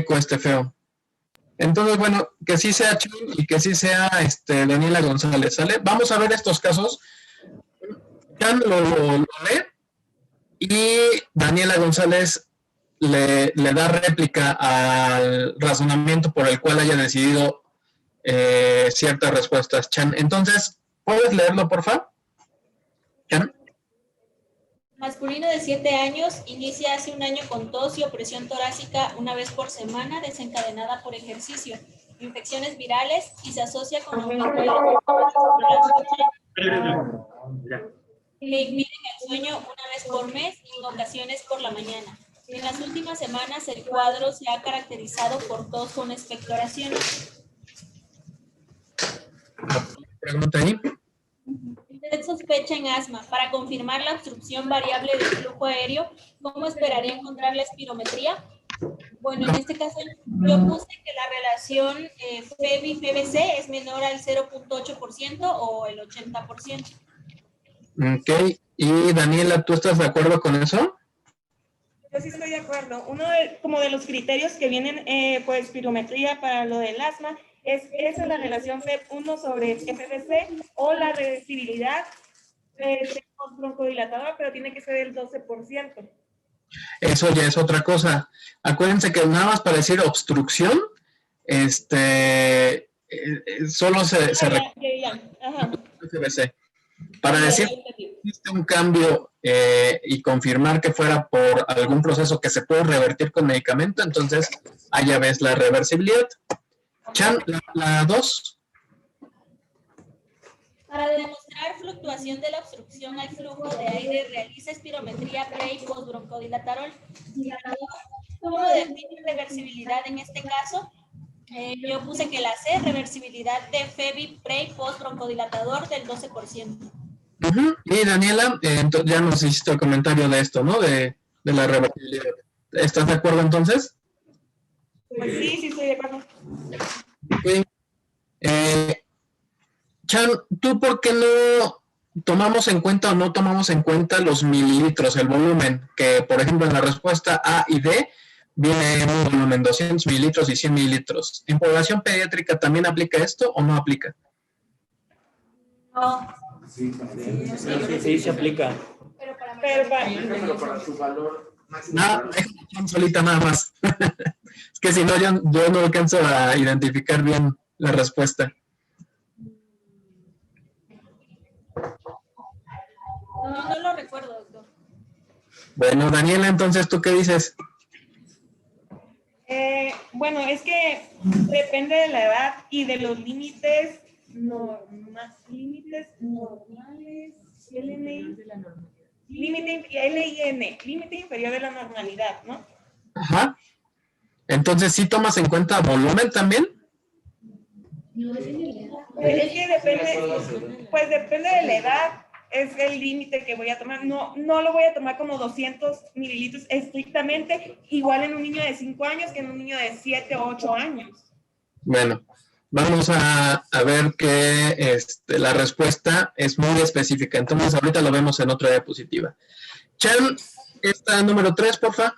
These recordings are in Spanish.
Este feo. Entonces, bueno, que sí sea Chan y que sí sea Daniela González, ¿sale? Vamos a ver estos casos. Chan lo lee y Daniela González le da réplica al razonamiento por el cual haya decidido ciertas respuestas. Chan, entonces, ¿puedes leerlo, por favor? Chan. Masculino de 7 años, inicia hace un año con tos y opresión torácica una vez por semana, desencadenada por ejercicio, infecciones virales y se asocia con aumento de que impiden el sueño una vez por mes y en ocasiones por la mañana. En las últimas semanas el cuadro se ha caracterizado por tos con expectoración. Pregunta ahí. Usted sospecha en asma. Para confirmar la obstrucción variable del flujo aéreo, ¿cómo esperaría encontrar la espirometría? Bueno, en este caso yo puse que la relación FEBI-FBC es menor al 0.8% o el 80%. Ok. Y Daniela, ¿tú estás de acuerdo con eso? Yo sí estoy de acuerdo. Uno como de los criterios que vienen por espirometría para lo del asma es la relación FEB1 sobre FBC o la reversibilidad del broncodilatador, pero tiene que ser del 12%. Eso ya es otra cosa. Acuérdense que nada más para decir obstrucción, solo se FBC. Para decir que existe un cambio y confirmar que fuera por algún proceso que se puede revertir con medicamento, entonces allá ves la reversibilidad. Chan, la 2. Para demostrar fluctuación de la obstrucción al flujo de aire, realiza espirometría pre y post broncodilatarol. ¿Cómo define reversibilidad en este caso? Yo puse que la C, reversibilidad de FEBI pre y post broncodilatador del 12%. Y Daniela, ya nos hiciste el comentario de esto, ¿no? De la reversibilidad. ¿Estás de acuerdo entonces? Pues sí, estoy de acuerdo. Okay. Chan, ¿tú por qué no tomamos en cuenta o no tomamos en cuenta los mililitros, el volumen? Que, por ejemplo, en la respuesta A y D viene un volumen 200 mililitros y 100 mililitros. ¿En población pediátrica también aplica esto o no aplica? No. Sí, se aplica. Pero para su valor máximo. Nada, solita nada más. Es que si no, yo no alcanzo a identificar bien la respuesta. No lo recuerdo, doctor. Bueno, Daniela, entonces, ¿tú qué dices? Bueno, es que depende de la edad y de los límites normales, LMI, límite inferior de la normalidad, ¿no? Ajá. Entonces, ¿sí tomas en cuenta volumen también? Es que depende de la edad, es el límite que voy a tomar. No lo voy a tomar como 200 mililitros estrictamente, igual en un niño de 5 años que en un niño de 7 o 8 años. Bueno, vamos a ver que la respuesta es muy específica. Entonces, ahorita lo vemos en otra diapositiva. Chan, esta número 3, porfa.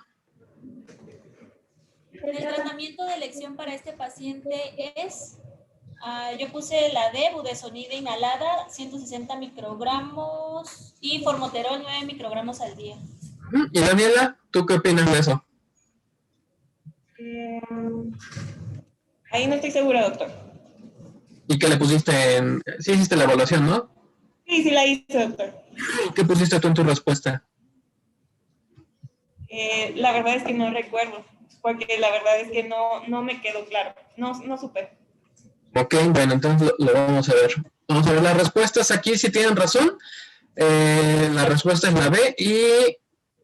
El tratamiento de elección para este paciente es, yo puse la D, budesonida inhalada, 160 microgramos y formoterol 9 microgramos al día. Y Daniela, ¿tú qué opinas de eso? Ahí no estoy segura, doctor. ¿Y qué le pusiste en...? Sí hiciste la evaluación, ¿no? Sí la hice, doctor. ¿Qué pusiste tú en tu respuesta? La verdad es que no recuerdo, porque la verdad es que no me quedó claro, no supe. Ok, bueno, entonces lo vamos a ver. Vamos a ver las respuestas. Aquí sí tienen razón. La respuesta es la B y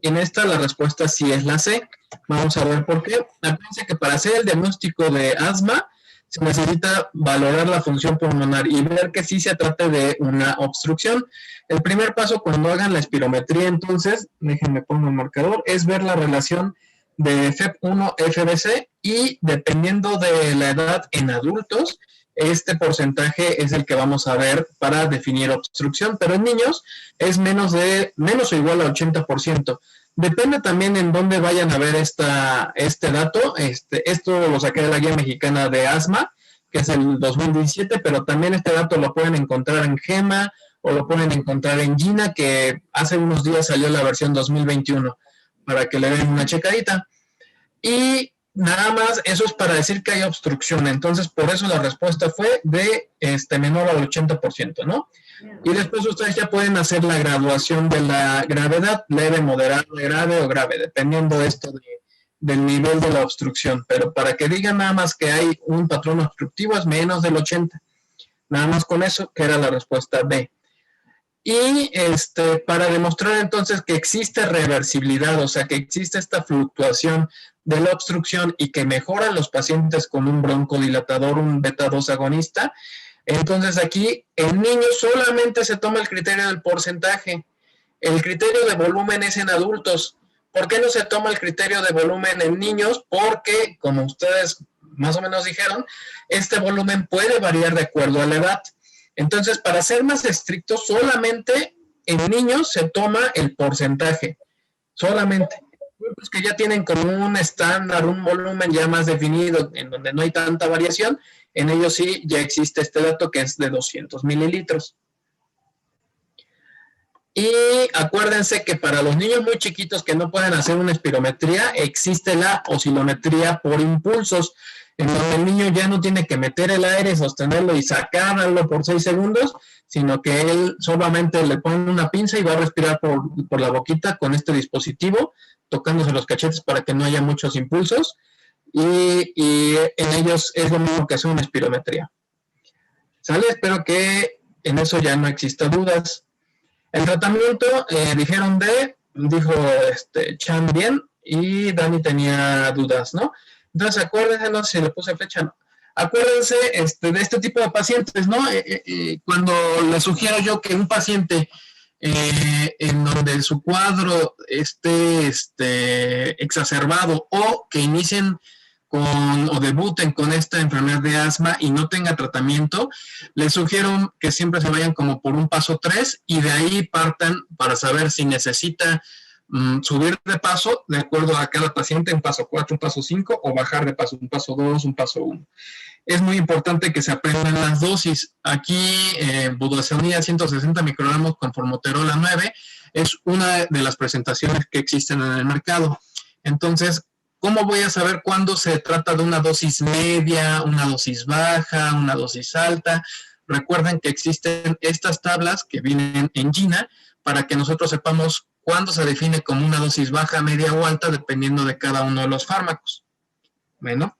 en esta la respuesta sí es la C. Vamos a ver por qué. Acuérdense que para hacer el diagnóstico de asma se necesita valorar la función pulmonar y ver que sí se trata de una obstrucción. El primer paso cuando hagan la espirometría, entonces, déjenme pongo el marcador, es ver la relación de FEP1-FBC y dependiendo de la edad en adultos, este porcentaje es el que vamos a ver para definir obstrucción, pero en niños es menos o igual al 80%. Depende también en dónde vayan a ver este dato. Esto lo saqué de la Guía Mexicana de Asma, que es el 2017, pero también este dato lo pueden encontrar en GEMA o lo pueden encontrar en GINA, que hace unos días salió la versión 2021, para que le den una checadita. Y nada más, eso es para decir que hay obstrucción. Entonces, por eso la respuesta fue de menor al 80%, ¿no? Y después ustedes ya pueden hacer la graduación de la gravedad, leve, moderada, grave o grave, dependiendo esto del nivel de la obstrucción. Pero para que digan nada más que hay un patrón obstructivo es menos del 80. Nada más con eso, que era la respuesta B. Y para demostrar entonces que existe reversibilidad, o sea, que existe esta fluctuación de la obstrucción y que mejoran los pacientes con un broncodilatador, un beta-2 agonista, entonces aquí en niños solamente se toma el criterio del porcentaje. El criterio de volumen es en adultos. ¿Por qué no se toma el criterio de volumen en niños? Porque, como ustedes más o menos dijeron, este volumen puede variar de acuerdo a la edad. Entonces, para ser más estricto, solamente en niños se toma el porcentaje. Solamente. Los que ya tienen como un estándar, un volumen ya más definido, en donde no hay tanta variación, en ellos sí ya existe este dato que es de 200 mililitros. Y acuérdense que para los niños muy chiquitos que no pueden hacer una espirometría, existe la oscilometría por impulsos, en donde el niño ya no tiene que meter el aire, sostenerlo y sacarlo por 6 segundos, sino que él solamente le pone una pinza y va a respirar por la boquita con este dispositivo, tocándose los cachetes para que no haya muchos impulsos, y en ellos es lo mismo que hacer una espirometría. ¿Sale? Espero que en eso ya no exista dudas. El tratamiento, dijo Chan bien, y Dani tenía dudas, ¿no? Entonces, acuérdense, no sé si le puse fecha, no. Acuérdense de este tipo de pacientes, ¿no? Cuando les sugiero yo que un paciente en donde su cuadro esté exacerbado o que inicien o debuten con esta enfermedad de asma y no tenga tratamiento, les sugiero que siempre se vayan como por un paso 3 y de ahí partan para saber si necesita subir de paso de acuerdo a cada paciente, un paso 4, un paso 5, o bajar de paso, un paso 2, un paso 1. Es muy importante que se aprendan las dosis. Aquí, budesonida 160 microgramos con formoterol 9 es una de las presentaciones que existen en el mercado. Entonces, ¿cómo voy a saber cuándo se trata de una dosis media, una dosis baja, una dosis alta? Recuerden que existen estas tablas que vienen en GINA para que nosotros sepamos cuándo se define como una dosis baja, media o alta, dependiendo de cada uno de los fármacos. Bueno,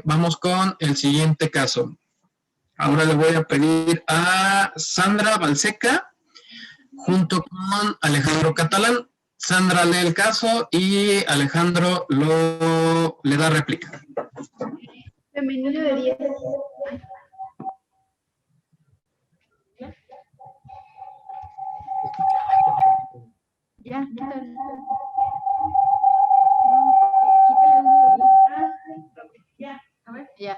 vamos con el siguiente caso. Ahora le voy a pedir a Sandra Balseca junto con Alejandro Catalán. Sandra lee el caso y Alejandro le da réplica. Femenino de 10. Ya. Ya.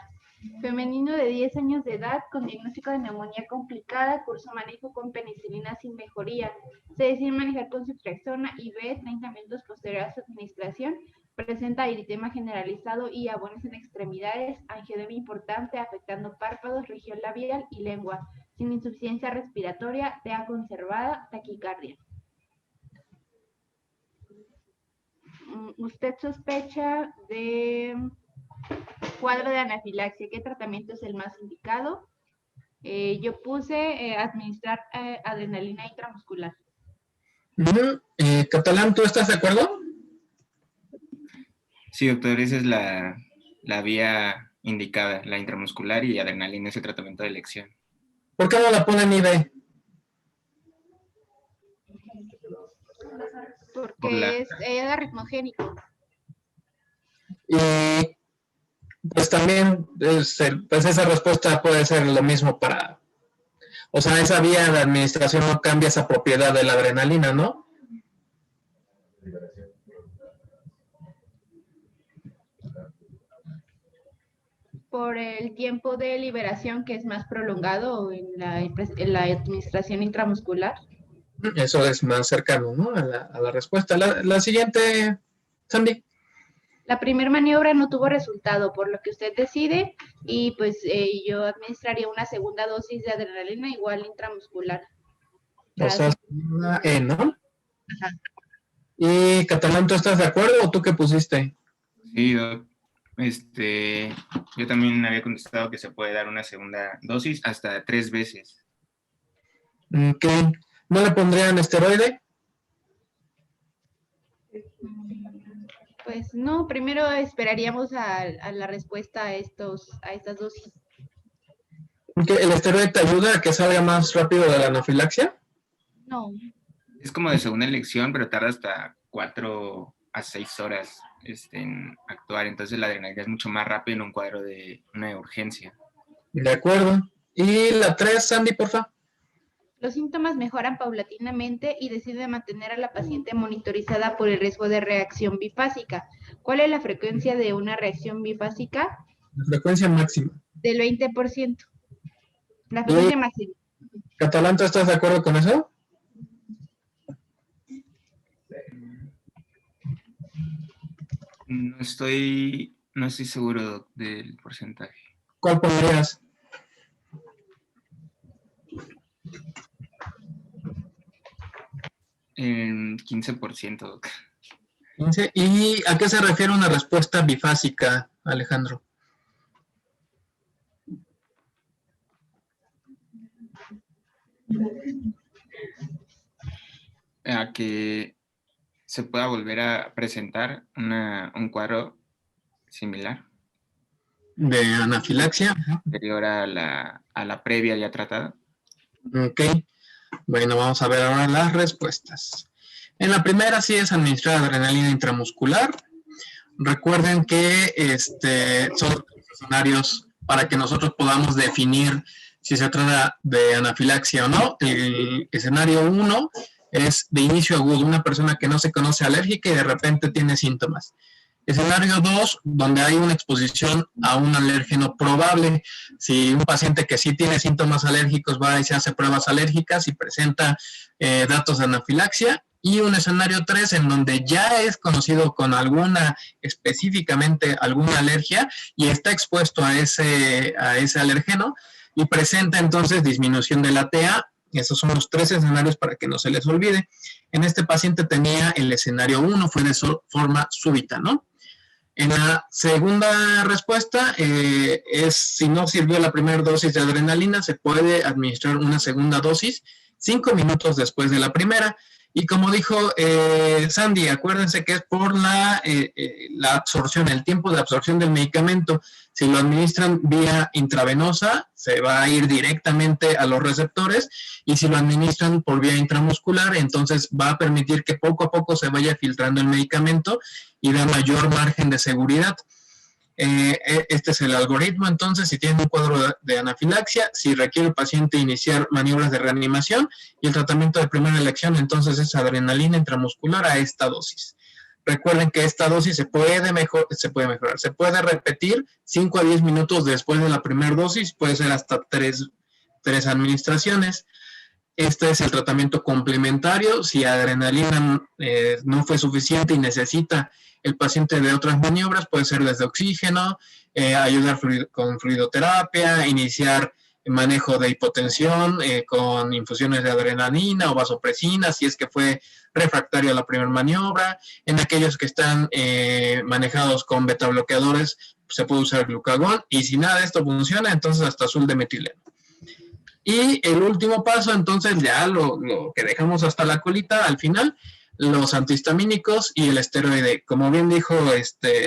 Femenino de 10 años de edad con diagnóstico de neumonía complicada, curso manejo con penicilina sin mejoría. Se decide manejar con ceftriaxona IV 30 minutos posterior a su administración. Presenta eritema generalizado y abonos en extremidades, angioedema importante afectando párpados, región labial y lengua, sin insuficiencia respiratoria, TEA conservada, taquicardia. Usted sospecha de cuadro de anafilaxia. ¿Qué tratamiento es el más indicado? Yo puse administrar adrenalina intramuscular. Catalán, ¿tú estás de acuerdo? Sí, doctor, esa es la vía indicada, la intramuscular, y adrenalina es el tratamiento de elección. ¿Por qué no la ponen IV? Porque es arritmogénico. ¿Y pues también pues esa respuesta puede ser lo mismo para, o sea, esa vía de administración no cambia esa propiedad de la adrenalina, ¿no? Por el tiempo de liberación que es más prolongado en la administración intramuscular. Eso es más cercano, ¿no? A la respuesta. La siguiente, Sandy. La primera maniobra no tuvo resultado, por lo que usted decide, y pues yo administraría una segunda dosis de adrenalina igual intramuscular. O sea, una E, ¿no? Ajá. Y Catalán, ¿tú estás de acuerdo o tú qué pusiste? Sí, Doc. Yo también había contestado que se puede dar una segunda dosis hasta 3 veces. Ok. ¿No le pondrían esteroide? Pues no, primero esperaríamos a la respuesta a estas dosis. ¿El esteroide te ayuda a que salga más rápido de la anafilaxia? No. Es como de segunda elección, pero tarda hasta 4 a 6 horas en actuar. Entonces la adrenalina es mucho más rápido en un cuadro de una urgencia. De acuerdo. Y la 3, Sandy, por favor. Los síntomas mejoran paulatinamente y decide mantener a la paciente monitorizada por el riesgo de reacción bifásica. ¿Cuál es la frecuencia de una reacción bifásica? La frecuencia máxima. Del 20%. La frecuencia máxima. Catalán, ¿tú estás de acuerdo con eso? No estoy seguro del porcentaje. ¿Cuál pondrías? El 15%. 15. ¿Y a qué se refiere una respuesta bifásica, Alejandro? A que se pueda volver a presentar un cuadro similar. ¿De anafilaxia? Anterior a la previa ya tratada. Ok. Bueno, vamos a ver ahora las respuestas. En la primera sí es administrar adrenalina intramuscular. Recuerden que son escenarios para que nosotros podamos definir si se trata de anafilaxia o no. El escenario 1 es de inicio agudo, una persona que no se conoce alérgica y de repente tiene síntomas. Escenario 2, donde hay una exposición a un alérgeno probable. Si un paciente que sí tiene síntomas alérgicos va y se hace pruebas alérgicas y presenta datos de anafilaxia. Y un escenario 3, en donde ya es conocido con específicamente alguna alergia y está expuesto a ese alérgeno y presenta entonces disminución de la TA. Esos son los 3 escenarios para que no se les olvide. En este paciente tenía el escenario 1, fue de forma súbita, ¿no? En la segunda respuesta es si no sirvió la primera dosis de adrenalina, se puede administrar una segunda dosis 5 minutos después de la primera. Y como dijo Sandy, acuérdense que es por la absorción, el tiempo de absorción del medicamento. Si lo administran vía intravenosa, se va a ir directamente a los receptores, y si lo administran por vía intramuscular, entonces va a permitir que poco a poco se vaya filtrando el medicamento y da mayor margen de seguridad. Este es el algoritmo. Entonces, si tiene un cuadro de anafilaxia, si requiere el paciente iniciar maniobras de reanimación, y el tratamiento de primera elección entonces es adrenalina intramuscular a esta dosis. Recuerden que esta dosis se puede mejorar, se puede repetir 5 a 10 minutos después de la primera dosis, puede ser hasta 3 administraciones. Este es el tratamiento complementario. Si adrenalina no fue suficiente y necesita el paciente de otras maniobras, puede ser desde oxígeno, ayudar con fluidoterapia, iniciar manejo de hipotensión con infusiones de adrenalina o vasopresina, si es que fue refractario a la primera maniobra. En aquellos que están manejados con beta bloqueadores, se puede usar glucagón, y si nada de esto funciona, entonces hasta azul de metileno. Y el último paso, entonces ya lo que dejamos hasta la colita al final, los antihistamínicos y el esteroide. Como bien dijo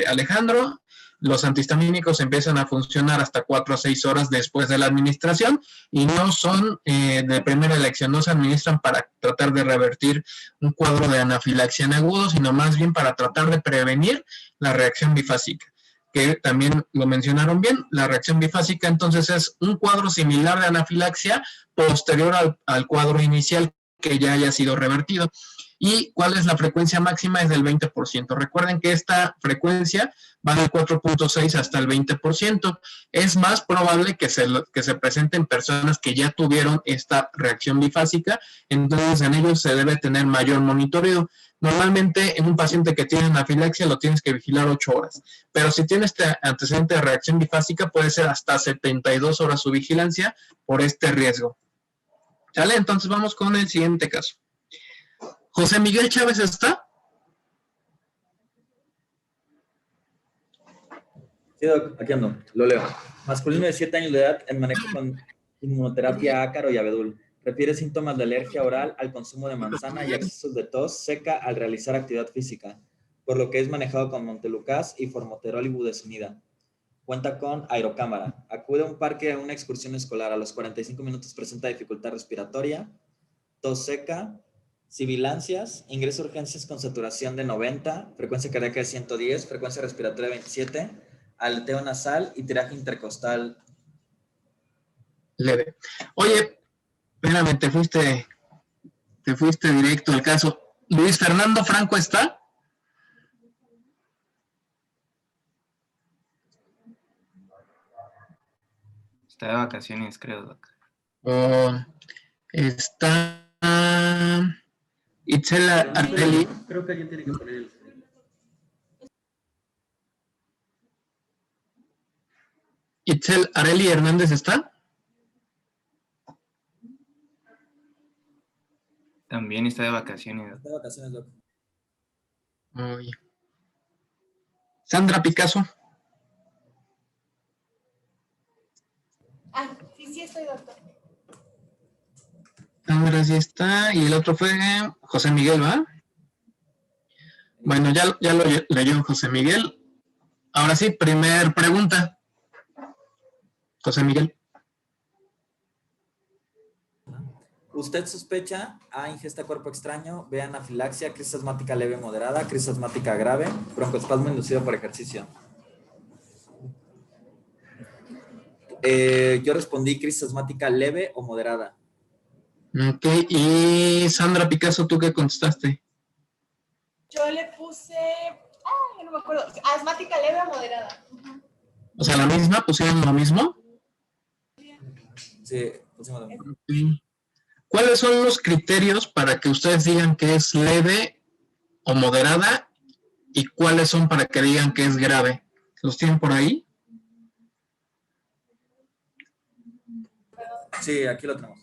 Alejandro, los antihistamínicos empiezan a funcionar hasta 4 a 6 horas después de la administración, y no son de primera elección, no se administran para tratar de revertir un cuadro de anafilaxia en agudo, sino más bien para tratar de prevenir la reacción bifásica, que también lo mencionaron bien, la reacción bifásica entonces es un cuadro similar de anafilaxia posterior al cuadro inicial que ya haya sido revertido. ¿Y cuál es la frecuencia máxima? Es del 20%. Recuerden que esta frecuencia va del 4.6 hasta el 20%. Es más probable que se presenten personas que ya tuvieron esta reacción bifásica, entonces en ellos se debe tener mayor monitoreo. Normalmente en un paciente que tiene anafilaxia lo tienes que vigilar 8 horas, pero si tiene este antecedente de reacción bifásica puede ser hasta 72 horas su vigilancia por este riesgo. ¿Sale? Entonces vamos con el siguiente caso. José Miguel Chávez está. Sí, doc, aquí ando, lo leo. Masculino de 7 años de edad en manejo con inmunoterapia ácaro y abedul. Refiere síntomas de alergia oral al consumo de manzana y accesos de tos seca al realizar actividad física, por lo que es manejado con montelukast y formoterol y budesonida. Cuenta con aerocámara. Acude a un parque a una excursión escolar. A los 45 minutos presenta dificultad respiratoria, tos seca, sibilancias, ingreso a urgencias con saturación de 90, frecuencia cardíaca de 110, frecuencia respiratoria de 27, aleteo nasal y tiraje intercostal leve. Oye, espérame, te fuiste directo al caso. ¿Luis Fernando Franco está? Está de vacaciones, creo, doc. Está Itzel Areli. Creo que alguien tiene que poner el... Itzel Areli Hernández está. También está de vacaciones, doc. Está de vacaciones, doc. Oye. Sandra Picasso. Ah, sí estoy, doctor. Sandra sí está. Y el otro fue José Miguel, ¿va? Bueno, ya lo leyó José Miguel. Ahora sí, primer pregunta. José Miguel. ¿Usted sospecha A, ingesta cuerpo extraño, B, anafilaxia, crisis asmática leve moderada, crisis asmática grave, broncoespasmo inducido por ejercicio? Yo respondí crisis asmática leve o moderada. Ok, y Sandra Picasso, ¿tú qué contestaste? Yo le puse, ya no me acuerdo, asmática leve o moderada. O sea, la misma, pusieron lo mismo. Sí, pusimos lo mismo. Ok. ¿Cuáles son los criterios para que ustedes digan que es leve o moderada? ¿Y cuáles son para que digan que es grave? ¿Los tienen por ahí? Sí, aquí lo tenemos.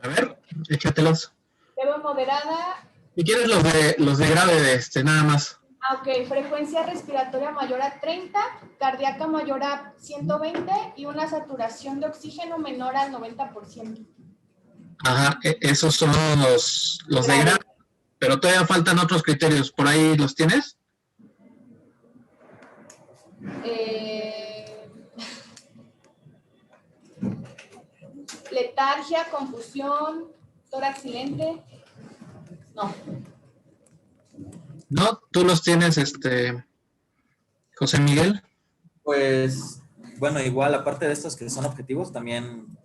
A ver, échatelos. Leve o moderada. Si quieres los de grave, nada más. Ok, frecuencia respiratoria mayor a 30, cardíaca mayor a 120 y una saturación de oxígeno menor al 90%. Ajá, esos son los de grave. Pero todavía faltan otros criterios. ¿Por ahí los tienes? Letargia, confusión, tórax silente. No. No, tú los tienes, José Miguel. Pues, bueno, igual, aparte de estos que son objetivos, también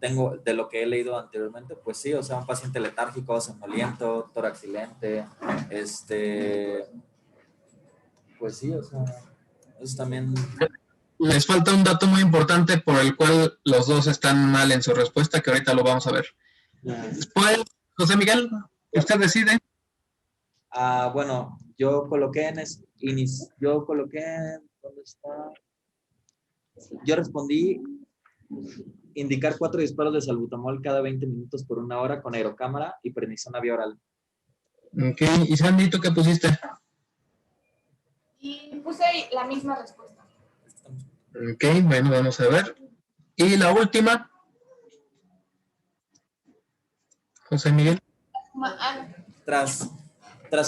tengo, de lo que he leído anteriormente, pues sí, o sea, un paciente letárgico, somnoliento, tórax silente, pues sí, o sea, eso también... Les falta un dato muy importante por el cual los dos están mal en su respuesta, que ahorita lo vamos a ver. Después, José Miguel, usted decide. Bueno, yo coloqué ¿dónde está? Yo respondí indicar 4 disparos de salbutamol cada 20 minutos por 1 hora con aerocámara y prednisona vía oral. Ok, ¿y Sandy, tú qué pusiste? Y puse la misma respuesta. Ok, bueno, vamos a ver. Y la última. José Miguel. Tras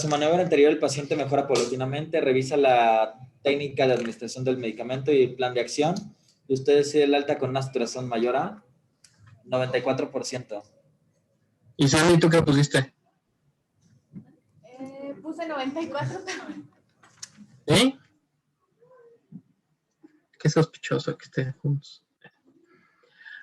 su maniobra anterior, el paciente mejora paulatinamente, revisa la técnica de administración del medicamento y el plan de acción, y usted decide el alta con una saturación mayor a 94%. ¿Y Sandy, tú qué pusiste? Puse 94. ¿Sí? Qué sospechoso que estén juntos.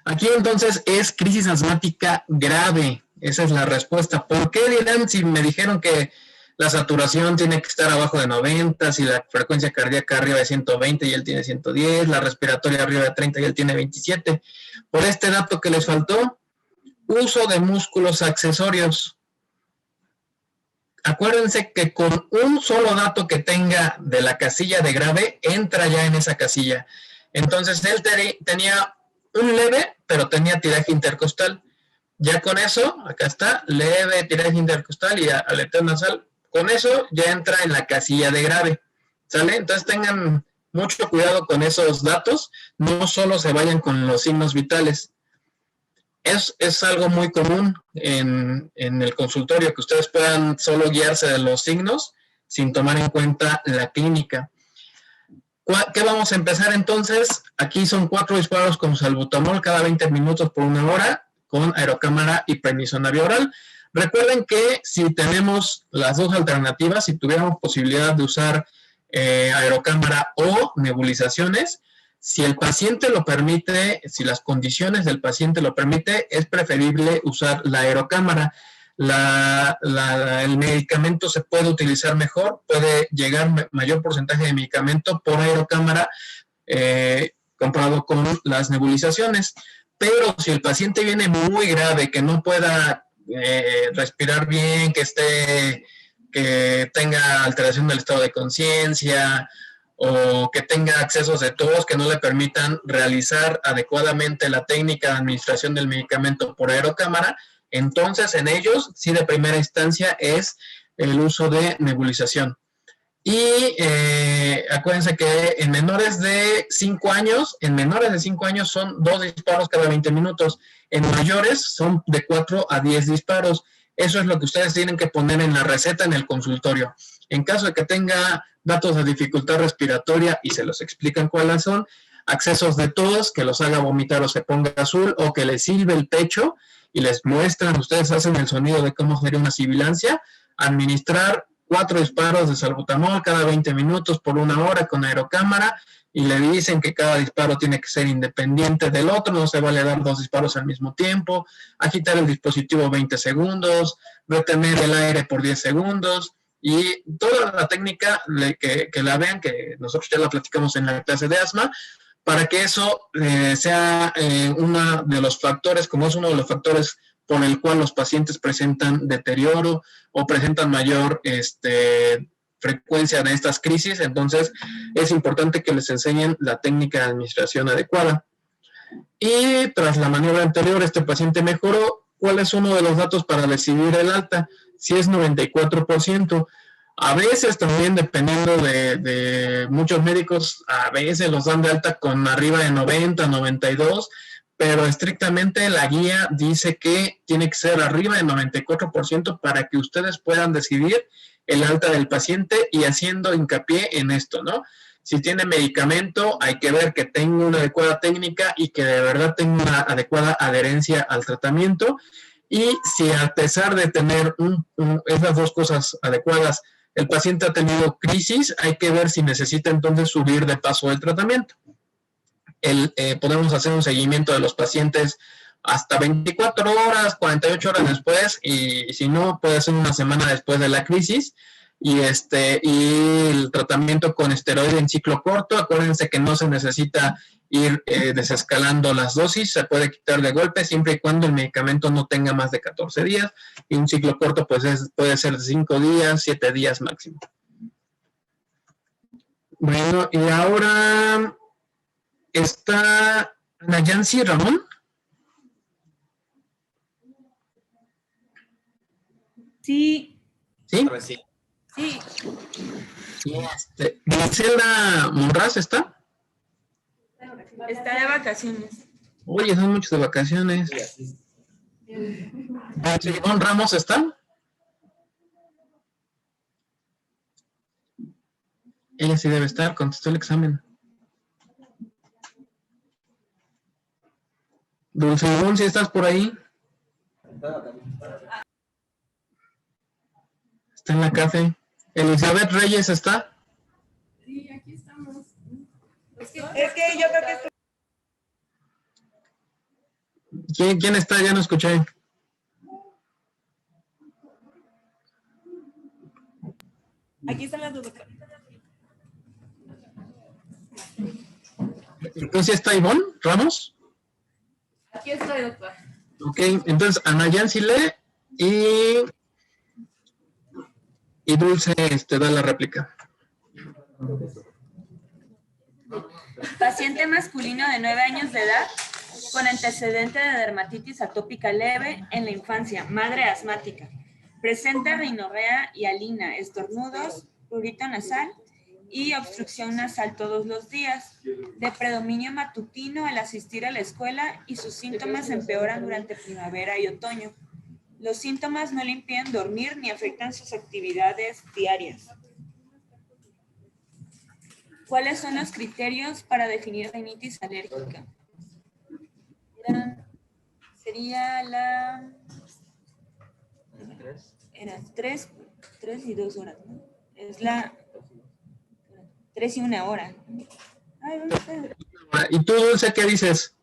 Aquí entonces es crisis asmática grave. Esa es la respuesta. ¿Por qué dirán si me dijeron que la saturación tiene que estar abajo de 90, si la frecuencia cardíaca arriba de 120 y él tiene 110, la respiratoria arriba de 30 y él tiene 27? Por este dato que les faltó, uso de músculos accesorios. Acuérdense que con un solo dato que tenga de la casilla de grave, entra ya en esa casilla. Entonces él tenía un leve, pero tenía tiraje intercostal. Ya con eso, acá está, leve, tiraje intercostal y aleteo nasal. Con eso ya entra en la casilla de grave, ¿sale? Entonces tengan mucho cuidado con esos datos, no solo se vayan con los signos vitales. Es algo muy común en el consultorio, que ustedes puedan solo guiarse de los signos sin tomar en cuenta la clínica. ¿Qué vamos a empezar entonces? Aquí son 4 disparos con salbutamol cada 20 minutos por 1 hora, con aerocámara y prednisona vía oral. Recuerden que si tenemos las dos alternativas, si tuviéramos posibilidad de usar aerocámara o nebulizaciones, si el paciente lo permite, si las condiciones del paciente lo permite, es preferible usar la aerocámara. El medicamento se puede utilizar mejor, puede llegar mayor porcentaje de medicamento por aerocámara comparado con las nebulizaciones. Pero si el paciente viene muy grave, que no pueda respirar bien, que tenga alteración del estado de conciencia o que tenga accesos de tos que no le permitan realizar adecuadamente la técnica de administración del medicamento por aerocámara, entonces en ellos sí de primera instancia es el uso de nebulización. Y acuérdense que en menores de 5 años, son 2 disparos cada 20 minutos. En mayores son de 4 a 10 disparos. Eso es lo que ustedes tienen que poner en la receta en el consultorio. En caso de que tenga datos de dificultad respiratoria y se los explican cuáles son, accesos de tos, que los haga vomitar o se ponga azul, o que les silbe el pecho y les muestran, ustedes hacen el sonido de cómo sería una sibilancia, administrar 4 disparos de salbutamol cada 20 minutos por 1 hora con aerocámara, y le dicen que cada disparo tiene que ser independiente del otro, no se vale dar 2 disparos al mismo tiempo, agitar el dispositivo 20 segundos, retener el aire por 10 segundos, y toda la técnica que la vean, que nosotros ya la platicamos en la clase de asma, para que eso sea uno de los factores, como es uno de los factores por el cual los pacientes presentan deterioro o presentan mayor frecuencia de estas crisis. Entonces es importante que les enseñen la técnica de administración adecuada. Y tras la maniobra anterior, este paciente mejoró. ¿Cuál es uno de los datos para decidir el alta? Si es 94%. A veces también, dependiendo de muchos médicos, a veces los dan de alta con arriba de 90, 92, pero estrictamente la guía dice que tiene que ser arriba de 94% para que ustedes puedan decidir el alta del paciente, y haciendo hincapié en esto, ¿no? Si tiene medicamento, hay que ver que tenga una adecuada técnica y que de verdad tenga una adecuada adherencia al tratamiento. Y si a pesar de tener esas dos cosas adecuadas, el paciente ha tenido crisis, hay que ver si necesita entonces subir de paso el tratamiento. Podemos hacer un seguimiento de los pacientes hasta 24 horas, 48 horas después, y si no, puede ser una semana después de la crisis, y el tratamiento con esteroide en ciclo corto. Acuérdense que no se necesita ir desescalando las dosis, se puede quitar de golpe siempre y cuando el medicamento no tenga más de 14 días, y un ciclo corto pues puede ser de 5 días, 7 días máximo. Bueno, y ahora está Nayansi Ramón. Sí. ¿Sí? Sí. Sí. Griselda Monraz está. Está de vacaciones. Oye, son muchos de vacaciones. ¿Simón Ramos está? Ella sí debe estar, contestó el examen. Dulce Ivonne, ¿sí estás por ahí? Está en la café. Elizabeth Reyes está. Sí, aquí estamos. Es que yo creo que esto... ¿Quién está? Ya no escuché. Aquí están las dos, doctor. Entonces está Ivonne Ramos. Aquí estoy, doctor. Ok, entonces Ana Yancy lee y Dulce da la réplica. Paciente masculino de 9 años de edad con antecedente de dermatitis atópica leve en la infancia, madre asmática. Presenta rinorrea y alina, estornudos, prurito nasal y obstrucción nasal todos los días, de predominio matutino al asistir a la escuela y sus síntomas empeoran durante primavera y otoño. Los síntomas no le impiden dormir ni afectan sus actividades diarias. ¿Cuáles son los criterios para definir rinitis alérgica? Sería la... Eran 3 y 2 horas, ¿no? Es la 3 y 1 hora. Ay, ¿dónde está? ¿Y tú, Dulce, qué dices?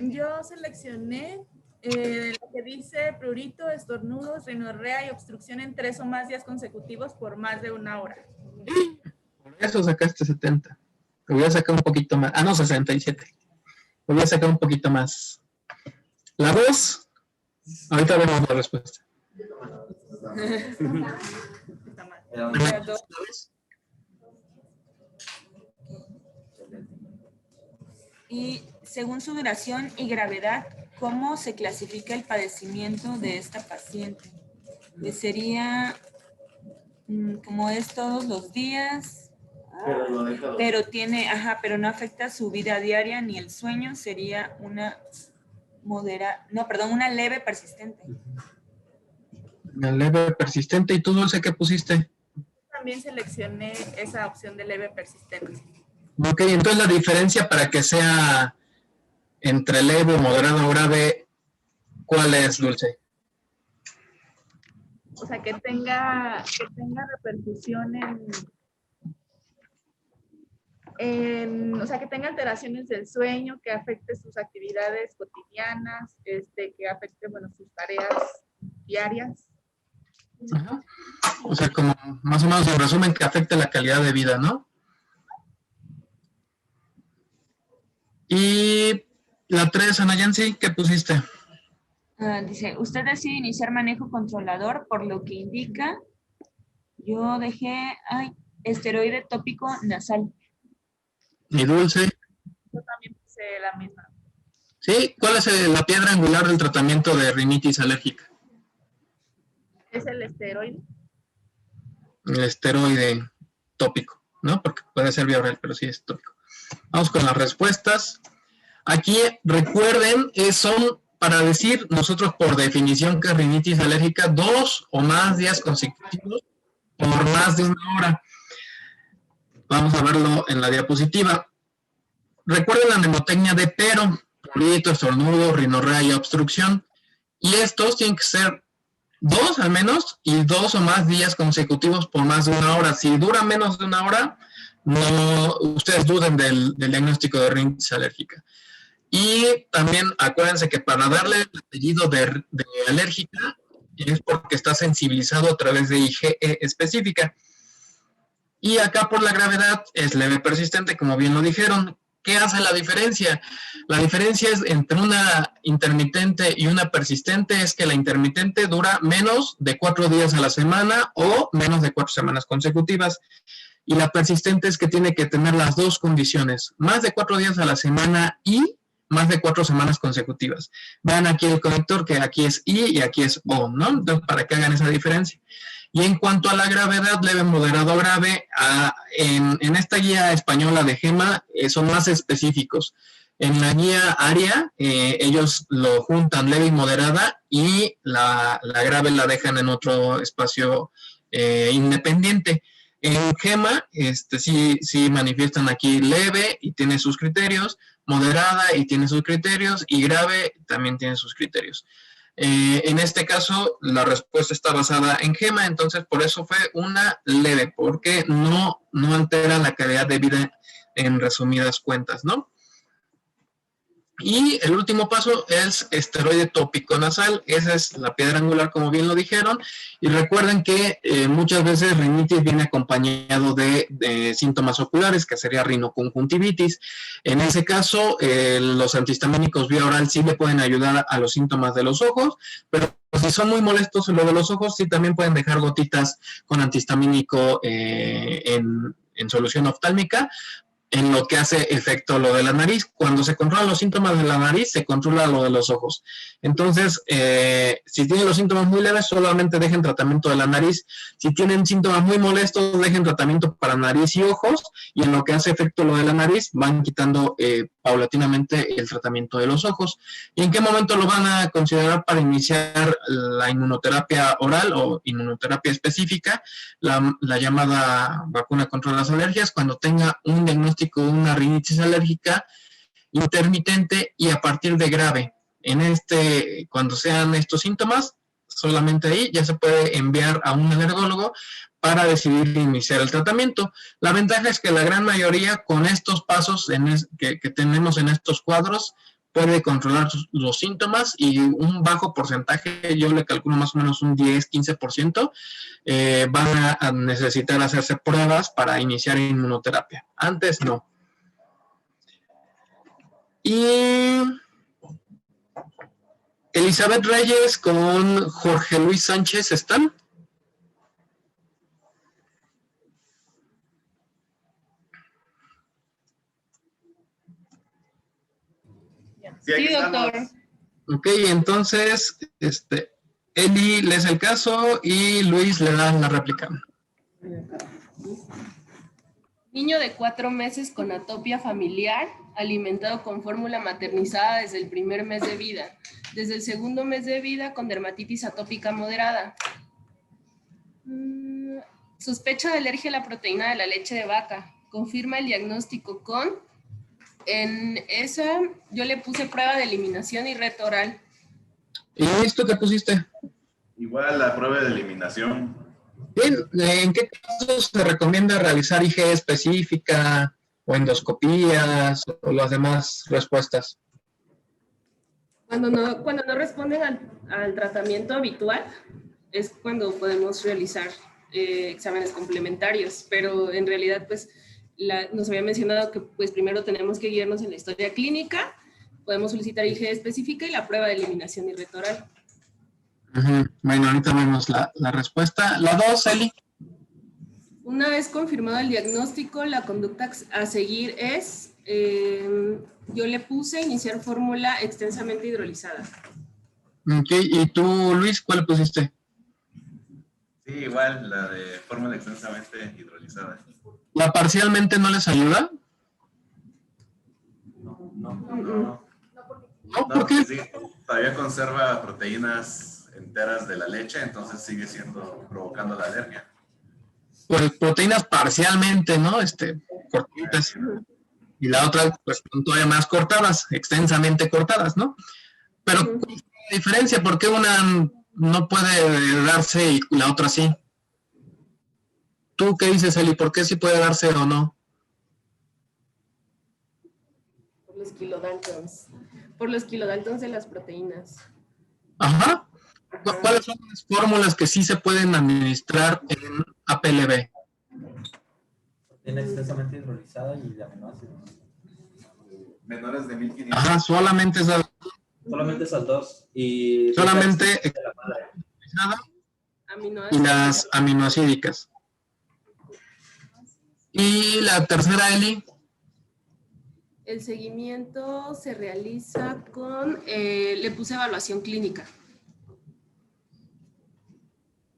Yo seleccioné lo que dice prurito, estornudos, rinorrea y obstrucción en 3 o más días consecutivos por más de 1 hora. Por eso sacaste 70. Te voy a sacar un poquito más. Ah, no, 67. Te voy a sacar un poquito más. La voz. Ahorita vemos la respuesta. Y según su duración y gravedad, ¿cómo se clasifica el padecimiento de esta paciente? Sería como es todos los días, pero tiene, pero no afecta su vida diaria ni el sueño, sería una una leve persistente. Una leve persistente. ¿Y tú, Dulce, qué pusiste? También seleccioné esa opción de leve persistente. Ok, entonces la diferencia para que sea entre leve, moderado o grave, ¿cuál es, Dulce? O sea, que tenga repercusión o sea, que tenga alteraciones del sueño, que afecte sus actividades cotidianas, que afecte, sus tareas diarias. Ajá. O sea, como más o menos en resumen, que afecte la calidad de vida, ¿no? Y la 3, Ana Yancy, ¿qué pusiste? Dice, usted decide iniciar manejo controlador, por lo que indica, yo dejé, esteroide tópico nasal. ¿Y Dulce? Yo también puse la misma. ¿Sí? ¿Cuál es la piedra angular del tratamiento de rinitis alérgica? ¿Es el esteroide? El esteroide tópico, ¿no? Porque puede ser vía oral, pero sí es tópico. Vamos con las respuestas. Aquí, recuerden, son para decir nosotros por definición que rinitis alérgica 2 o más días consecutivos por más de 1 hora. Vamos a verlo en la diapositiva. Recuerden la mnemotecnia de pero, prurito, estornudo, rinorrea y obstrucción. Y estos tienen que ser 2 al menos y 2 o más días consecutivos por más de 1 hora. Si dura menos de 1 hora, no, ustedes duden del diagnóstico de rinitis alérgica. Y también acuérdense que para darle el apellido de alérgica es porque está sensibilizado a través de IgE específica. Y acá por la gravedad es leve persistente, como bien lo dijeron. ¿Qué hace la diferencia? La diferencia es entre una intermitente y una persistente, es que la intermitente dura menos de 4 días a la semana o menos de 4 semanas consecutivas. Y la persistente es que tiene que tener las dos condiciones, más de 4 días a la semana y más de 4 semanas consecutivas. Vean aquí el conector, que aquí es I y aquí es O, ¿no? Entonces, para que hagan esa diferencia. Y en cuanto a la gravedad, leve, moderado, grave, en esta guía española de GEMA son más específicos. En la guía ARIA, ellos lo juntan leve y moderada, y la grave la dejan en otro espacio independiente. En GEMA, sí manifiestan aquí leve y tiene sus criterios, moderada y tiene sus criterios, y grave también tiene sus criterios. En este caso, la respuesta está basada en GEMA, entonces por eso fue una leve, porque no altera la calidad de vida en resumidas cuentas, ¿no? Y el último paso es esteroide tópico nasal. Esa es la piedra angular, como bien lo dijeron. Y recuerden que muchas veces rinitis viene acompañado de síntomas oculares, que sería rinoconjuntivitis. En ese caso, los antihistamínicos vía oral sí le pueden ayudar a los síntomas de los ojos, pero si son muy molestos lo de los ojos, sí también pueden dejar gotitas con antihistamínico en solución oftálmica, en lo que hace efecto lo de la nariz. Cuando se controlan los síntomas de la nariz, se controla lo de los ojos. Entonces, si tienen los síntomas muy leves, solamente dejen tratamiento de la nariz. Si tienen síntomas muy molestos, dejen tratamiento para nariz y ojos, y en lo que hace efecto lo de la nariz, van quitando paulatinamente el tratamiento de los ojos. ¿Y en qué momento lo van a considerar para iniciar la inmunoterapia oral o inmunoterapia específica, la llamada vacuna contra las alergias? Cuando tenga un diagnóstico de una rinitis alérgica intermitente y a partir de grave. Cuando sean estos síntomas, solamente ahí ya se puede enviar a un alergólogo para decidir iniciar el tratamiento. La ventaja es que la gran mayoría, con estos pasos que tenemos en estos cuadros, puede controlar los síntomas, y un bajo porcentaje, yo le calculo más o menos un 10-15%, van a necesitar hacerse pruebas para iniciar inmunoterapia. Antes no. Y Elizabeth Reyes con Jorge Luis Sánchez, ¿están? Sí, doctor. Ok, entonces, Eli lees el caso y Luis le da la réplica. Niño de 4 meses con atopia familiar, alimentado con fórmula maternizada desde el primer mes de vida. Desde el segundo mes de vida con dermatitis atópica moderada. Sospecha de alergia a la proteína de la leche de vaca. Confirma el diagnóstico con... En esa yo le puse prueba de eliminación y reto oral. ¿Y esto qué pusiste? Igual la prueba de eliminación. Bien, ¿en qué casos se recomienda realizar IG específica o endoscopías o las demás respuestas? Cuando no responden al tratamiento habitual, es cuando podemos realizar exámenes complementarios, pero en realidad pues nos había mencionado que pues primero tenemos que guiarnos en la historia clínica, podemos solicitar IG específica y la prueba de eliminación y reto oral. Bueno, ahorita vemos la respuesta. La 2, Eli. Una vez confirmado el diagnóstico, la conducta a seguir es, yo le puse iniciar fórmula extensamente hidrolizada. Ok, ¿y tú, Luis, cuál le pusiste? Sí, igual, la de fórmula extensamente hidrolizada. ¿La parcialmente no les ayuda? No, ¿por qué? Sí, todavía conserva proteínas enteras de la leche, entonces sigue provocando la alergia. Pues proteínas parcialmente, ¿no? Cortitas. Y la otra, pues todavía más cortadas, extensamente cortadas, ¿no? Pero, ¿cuál es la diferencia? ¿Por qué una no puede darse y la otra sí? ¿Tú qué dices, Eli? ¿Por qué sí puede darse o no? Por los kilodaltons. Por los kilodaltons de las proteínas. Ajá. ¿Cuáles son las fórmulas que sí se pueden administrar en APLB? Tiene extensamente hidrolizada y de aminoácidos. Menores de 1500. Ajá, solamente esas. Solamente esas dos. Y solamente hidrolizada y las aminoácidicas. Y la tercera, Eli. El seguimiento se realiza con, le puse evaluación clínica.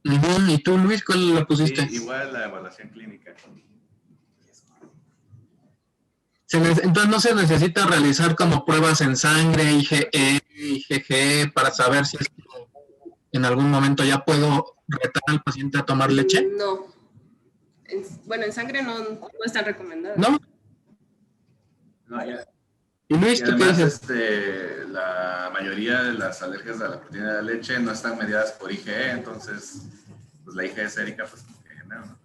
¿Y tú, Luis, cuál le pusiste? Sí, igual la evaluación clínica. Entonces no se necesita realizar como pruebas en sangre, IgE, IgG, para saber si es que en algún momento ya puedo retar al paciente a tomar leche. No. Bueno, en sangre no están recomendadas. ¿No? No, ya. ¿Y Luis, Y tú qué además, dices? la mayoría de las alergias a la proteína de la leche no están mediadas por IgE, entonces pues la IgE sérica pues genera, ¿no?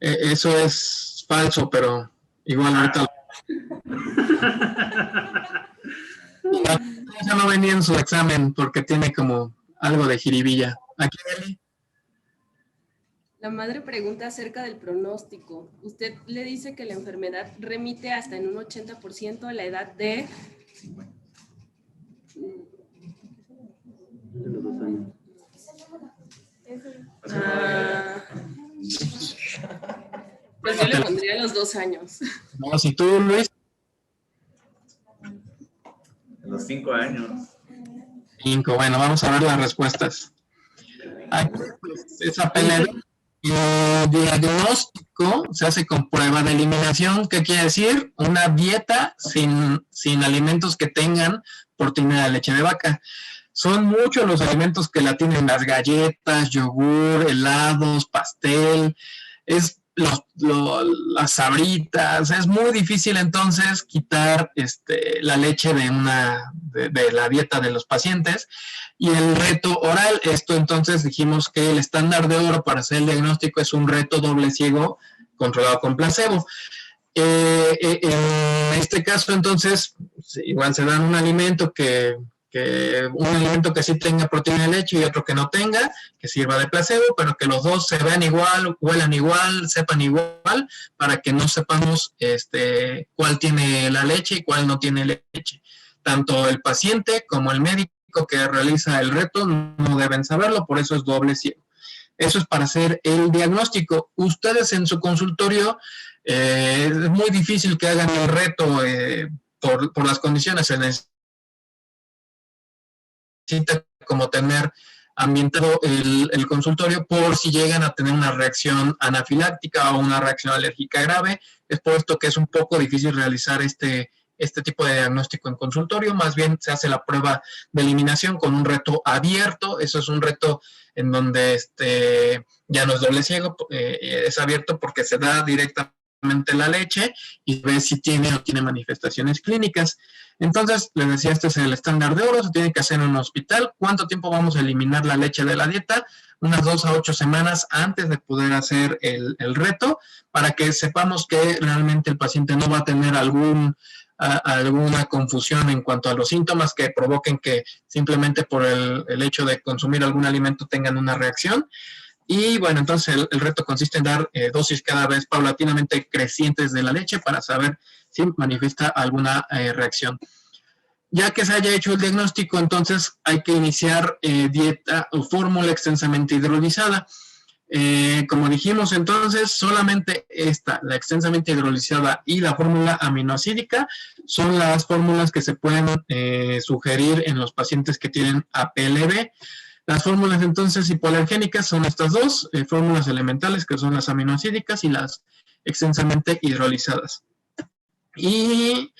Eso es es falso, pero igual ahorita... Ya no venía en su examen porque tiene como algo de jiribilla. Aquí, Eli. La madre pregunta acerca del pronóstico. Usted le dice que la enfermedad remite hasta en un 80% a la edad de... Pues yo le pondría los 2 años. No, si tú, Luis. Los 5 años. 5, bueno, vamos a ver las respuestas. Aquí, pues, esa pelea. El diagnóstico se hace con prueba de eliminación. ¿Qué quiere decir? Una dieta sin alimentos que tengan proteína de leche de vaca. Son muchos los alimentos que la tienen: las galletas, yogur, helados, pastel, las sabritas. Es muy difícil entonces quitar la leche de la dieta de los pacientes. Y el reto oral, esto entonces dijimos que el estándar de oro para hacer el diagnóstico es un reto doble ciego controlado con placebo. En este caso entonces igual se dan un alimento que sí tenga proteína de leche y otro que no tenga, que sirva de placebo, pero que los dos se vean igual, huelan igual, sepan igual, para que no sepamos cuál tiene la leche y cuál no tiene leche. Tanto el paciente como el médico que realiza el reto no deben saberlo, por eso es doble ciego. Eso es para hacer el diagnóstico. Ustedes en su consultorio, es muy difícil que hagan el reto por las condiciones. Se necesita como tener ambientado el consultorio por si llegan a tener una reacción anafiláctica o una reacción alérgica grave. Es por esto que es un poco difícil realizar este tipo de diagnóstico en consultorio. Más bien se hace la prueba de eliminación con un reto abierto. Eso es un reto en donde ya no es doble ciego, es abierto porque se da directamente la leche y ve si tiene o no tiene manifestaciones clínicas. Entonces, les decía, este es el estándar de oro, se tiene que hacer en un hospital. ¿Cuánto tiempo vamos a eliminar la leche de la dieta? Unas 2 a 8 semanas antes de poder hacer el reto, para que sepamos que realmente el paciente no va a tener alguna confusión en cuanto a los síntomas que provoquen que simplemente por el hecho de consumir algún alimento tengan una reacción. Y bueno, entonces el reto consiste en dar dosis cada vez paulatinamente crecientes de la leche para saber si manifiesta alguna reacción. Ya que se haya hecho el diagnóstico, entonces hay que iniciar dieta o fórmula extensamente hidrolizada. Como dijimos entonces, solamente la extensamente hidrolizada y la fórmula aminoácidica son las fórmulas que se pueden sugerir en los pacientes que tienen APLB. Las fórmulas entonces hipoalergénicas son estas dos, fórmulas elementales que son las aminoácidicas y las extensamente hidrolizadas. Y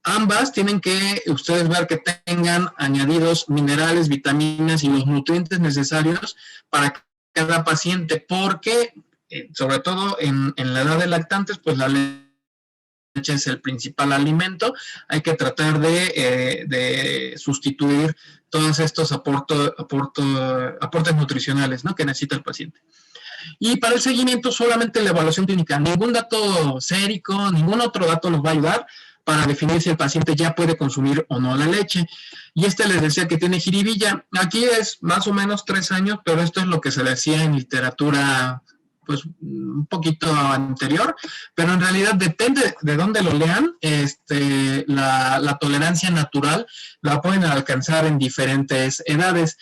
ambas tienen que ustedes ver que tengan añadidos minerales, vitaminas y los nutrientes necesarios para cada paciente, porque sobre todo en la edad de lactantes, pues la leche es el principal alimento. Hay que tratar de sustituir todos estos aportes nutricionales, ¿no?, que necesita el paciente. Y para el seguimiento solamente la evaluación clínica, ningún dato sérico, ningún otro dato nos va a ayudar para definir si el paciente ya puede consumir o no la leche. Y les decía que tiene jiribilla. Aquí es más o menos 3 años, pero esto es lo que se decía en literatura, pues un poquito anterior, pero en realidad depende de dónde lo lean. La tolerancia natural la pueden alcanzar en diferentes edades.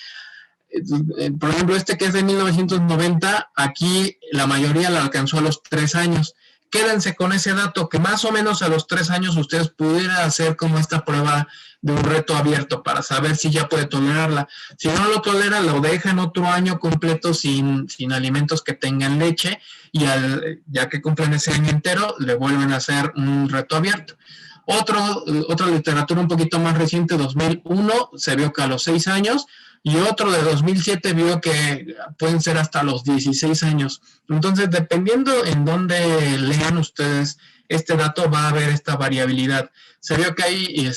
Por ejemplo, que es de 1990, aquí la mayoría la alcanzó a los 3 años. Quédense con ese dato, que más o menos a los 3 años ustedes pudieran hacer como esta prueba de un reto abierto para saber si ya puede tolerarla. Si no lo tolera, lo dejan otro año completo sin alimentos que tengan leche, y ya que cumplen ese año entero, le vuelven a hacer un reto abierto. Otra literatura un poquito más reciente, 2001, se vio que a los 6 años, y otro de 2007 vio que pueden ser hasta los 16 años. Entonces, dependiendo en dónde lean ustedes este dato, va a haber esta variabilidad. Se vio que hay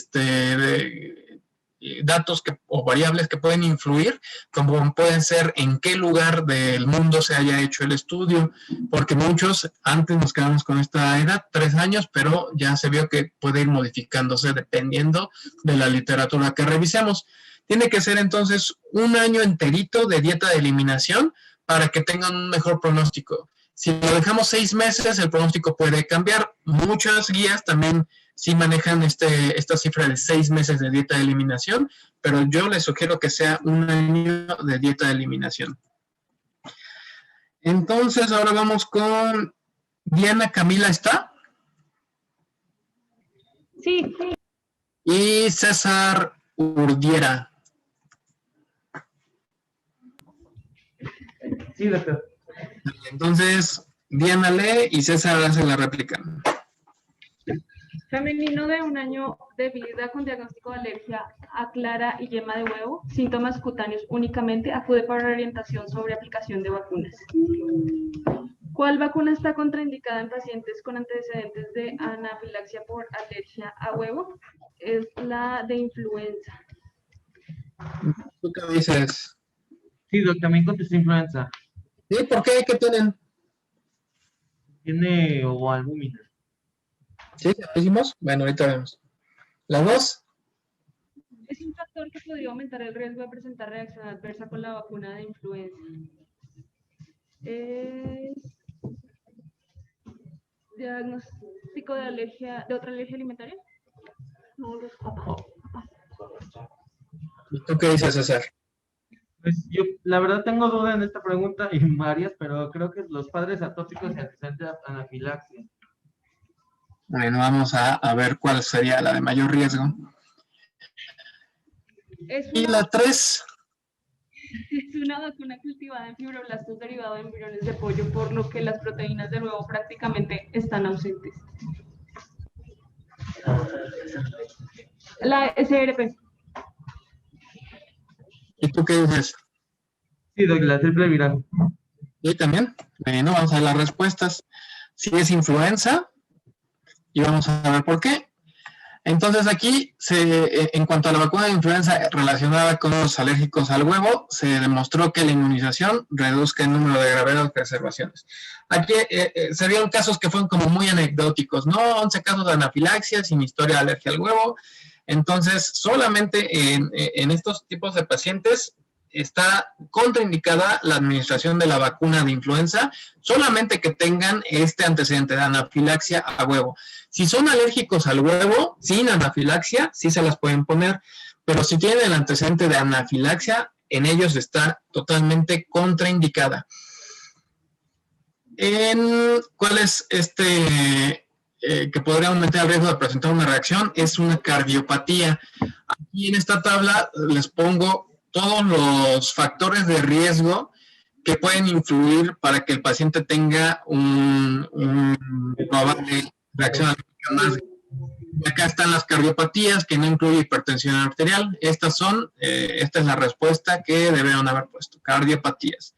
datos o variables que pueden influir, como pueden ser en qué lugar del mundo se haya hecho el estudio, porque muchos antes nos quedamos con esta edad, 3 años, pero ya se vio que puede ir modificándose dependiendo de la literatura que revisemos. Tiene que ser entonces 1 año enterito de dieta de eliminación para que tengan un mejor pronóstico. Si lo dejamos 6 meses, el pronóstico puede cambiar. Muchas guías también sí manejan esta cifra de 6 meses de dieta de eliminación, pero yo les sugiero que sea 1 año de dieta de eliminación. Entonces, ahora vamos con Diana Camila, ¿está? Sí. Y César Urdiera. Sí, doctor. Entonces, Diana lee y César hace la réplica. Femenino de 1 año, debilidad con diagnóstico de alergia a clara y yema de huevo, síntomas cutáneos únicamente, acude para orientación sobre aplicación de vacunas. ¿Cuál vacuna está contraindicada en pacientes con antecedentes de anafilaxia por alergia a huevo? Es la de influenza. ¿Tú qué dices? Sí, doctor, también contesté influenza. ¿Sí? ¿Por qué? ¿Qué tienen? Tiene ovoalbúmina. ¿Sí? ¿Ya lo hicimos? Bueno, ahorita vemos. ¿La 2? Es un factor que podría aumentar el riesgo de presentar reacción adversa con la vacuna de influenza. Es diagnóstico de alergia, de otra alergia alimentaria. No, los papás. ¿Y tú qué dices, César? Pues yo, la verdad, tengo duda en esta pregunta y varias, pero creo que los padres atópicos y antecedentes de anafilaxia. Bueno, vamos a ver cuál sería la de mayor riesgo. Y la 3. Es una vacuna cultivada en fibroblastos derivado de embriones de pollo, por lo que las proteínas del huevo prácticamente están ausentes. La SRP. ¿Y tú qué dices? Sí, de la triple viral. Yo también. Bueno, vamos a ver las respuestas. Si es influenza, y vamos a ver por qué. Entonces aquí, en cuanto a la vacuna de influenza relacionada con los alérgicos al huevo, se demostró que la inmunización reduzca el número de gravedad de preservaciones. Aquí se vieron casos que fueron como muy anecdóticos, ¿no? 11 casos de anafilaxia sin historia de alergia al huevo. Entonces, solamente en estos tipos de pacientes está contraindicada la administración de la vacuna de influenza, solamente que tengan este antecedente de anafilaxia a huevo. Si son alérgicos al huevo, sin anafilaxia, sí se las pueden poner, pero si tienen el antecedente de anafilaxia, en ellos está totalmente contraindicada. ¿Cuál es que podría aumentar el riesgo de presentar una reacción? Es una cardiopatía. Aquí en esta tabla les pongo todos los factores de riesgo que pueden influir para que el paciente tenga un probable reacción alérgica más. Acá están las cardiopatías, que no incluye hipertensión arterial. Esta es la respuesta que debieron haber puesto, cardiopatías.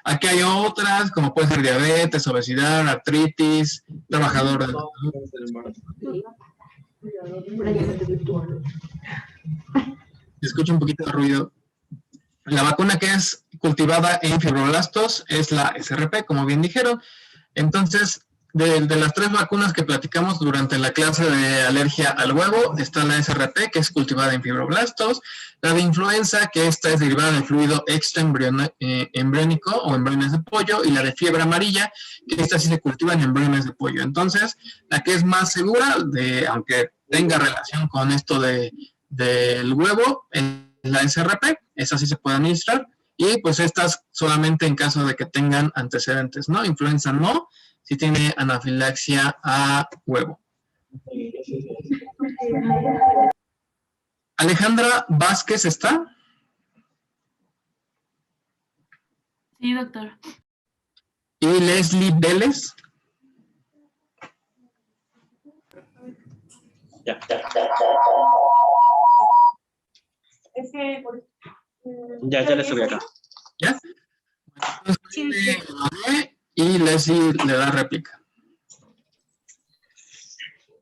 Aquí hay otras, como puede ser diabetes, obesidad, artritis, trabajador de la salud. Escucho un poquito de ruido. La vacuna que es cultivada en fibroblastos es la SRP, como bien dijeron. Entonces, de las 3 vacunas que platicamos durante la clase de alergia al huevo, está la SRP, que es cultivada en fibroblastos, la de influenza, que esta es derivada del fluido extraembriónico o embriones de pollo, y la de fiebre amarilla, que esta sí se cultiva en embriones de pollo. Entonces, la que es más segura, aunque tenga relación con esto del huevo, es la SRP, esa sí se puede administrar, y pues estas solamente en caso de que tengan antecedentes, ¿no? Influenza no, si tiene anafilaxia a huevo. Alejandra Vázquez, ¿está? Sí, doctor. ¿Y Leslie Vélez? Ya. Es que... Ya le subí acá. ¿Ya? Y Leslie le da réplica.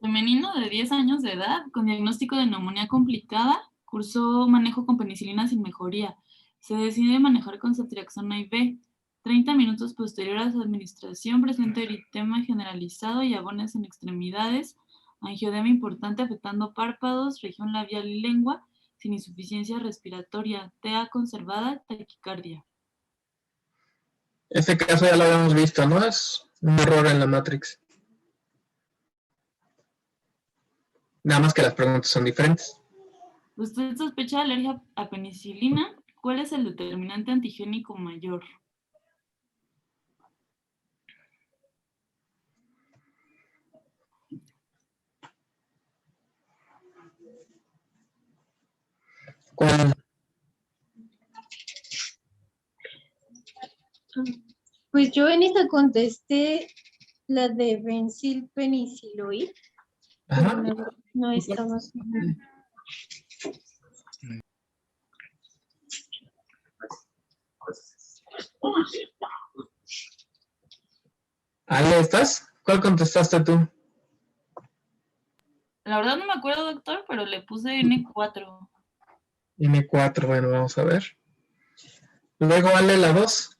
Femenino de 10 años de edad con diagnóstico de neumonía complicada, Cursó manejo con penicilina sin mejoría. Se decide manejar con ceftriaxona IV. 30 minutos posterior a su administración presenta eritema generalizado y abones en extremidades, angioedema importante afectando párpados, región labial y lengua, sin insuficiencia respiratoria, TEA conservada, taquicardia. Este caso ya lo habíamos visto, ¿no? Es un error en la Matrix. Nada más que las preguntas son diferentes. ¿Usted sospecha de alergia a penicilina? ¿Cuál es el determinante antigénico mayor? ¿Cuál? Pues yo en esta contesté la de bencilpeniciloid. Ajá. No estamos. Ale, ¿estás? ¿Cuál contestaste tú? La verdad no me acuerdo, doctor, pero le puse N4. N4, bueno, vamos a ver. Luego, Ale, la 2.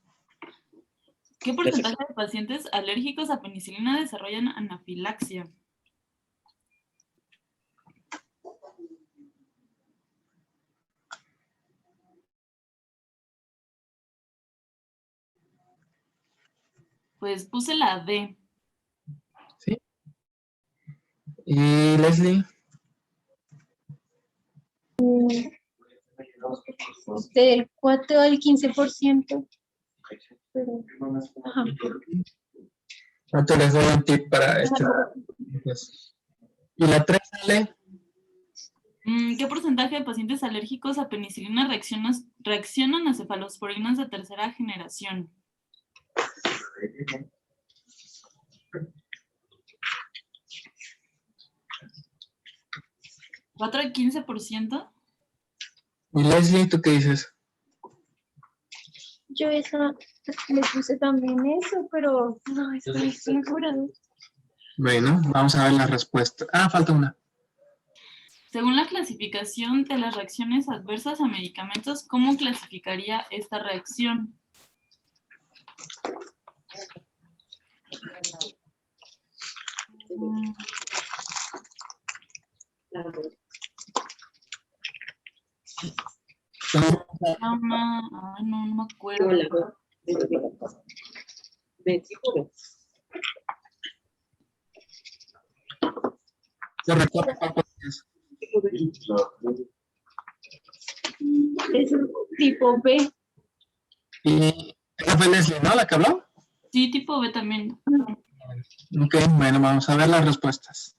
¿Qué porcentaje de pacientes alérgicos a penicilina desarrollan anafilaxia? Pues puse la D. ¿Sí? ¿Y Leslie? Del 4 al 15%. Pero, ajá. Ahorita les doy un tip para este. ¿Y la 3, Ale? ¿Qué porcentaje de pacientes alérgicos a penicilina reaccionan a cefalosporinas de tercera generación? ¿4 al 15%? ¿Y Leslie, tú qué dices? Yo esa le puse también eso, pero no estoy segura. Bueno, vamos a ver la respuesta. Ah, falta una. Según la clasificación de las reacciones adversas a medicamentos, ¿cómo clasificaría esta reacción? No me acuerdo. ¿Se recuerda cuál es? Es tipo B. Y esa fue Leslie, ¿no? ¿La que habló? Sí, tipo B también. Ok, bueno, vamos a ver las respuestas.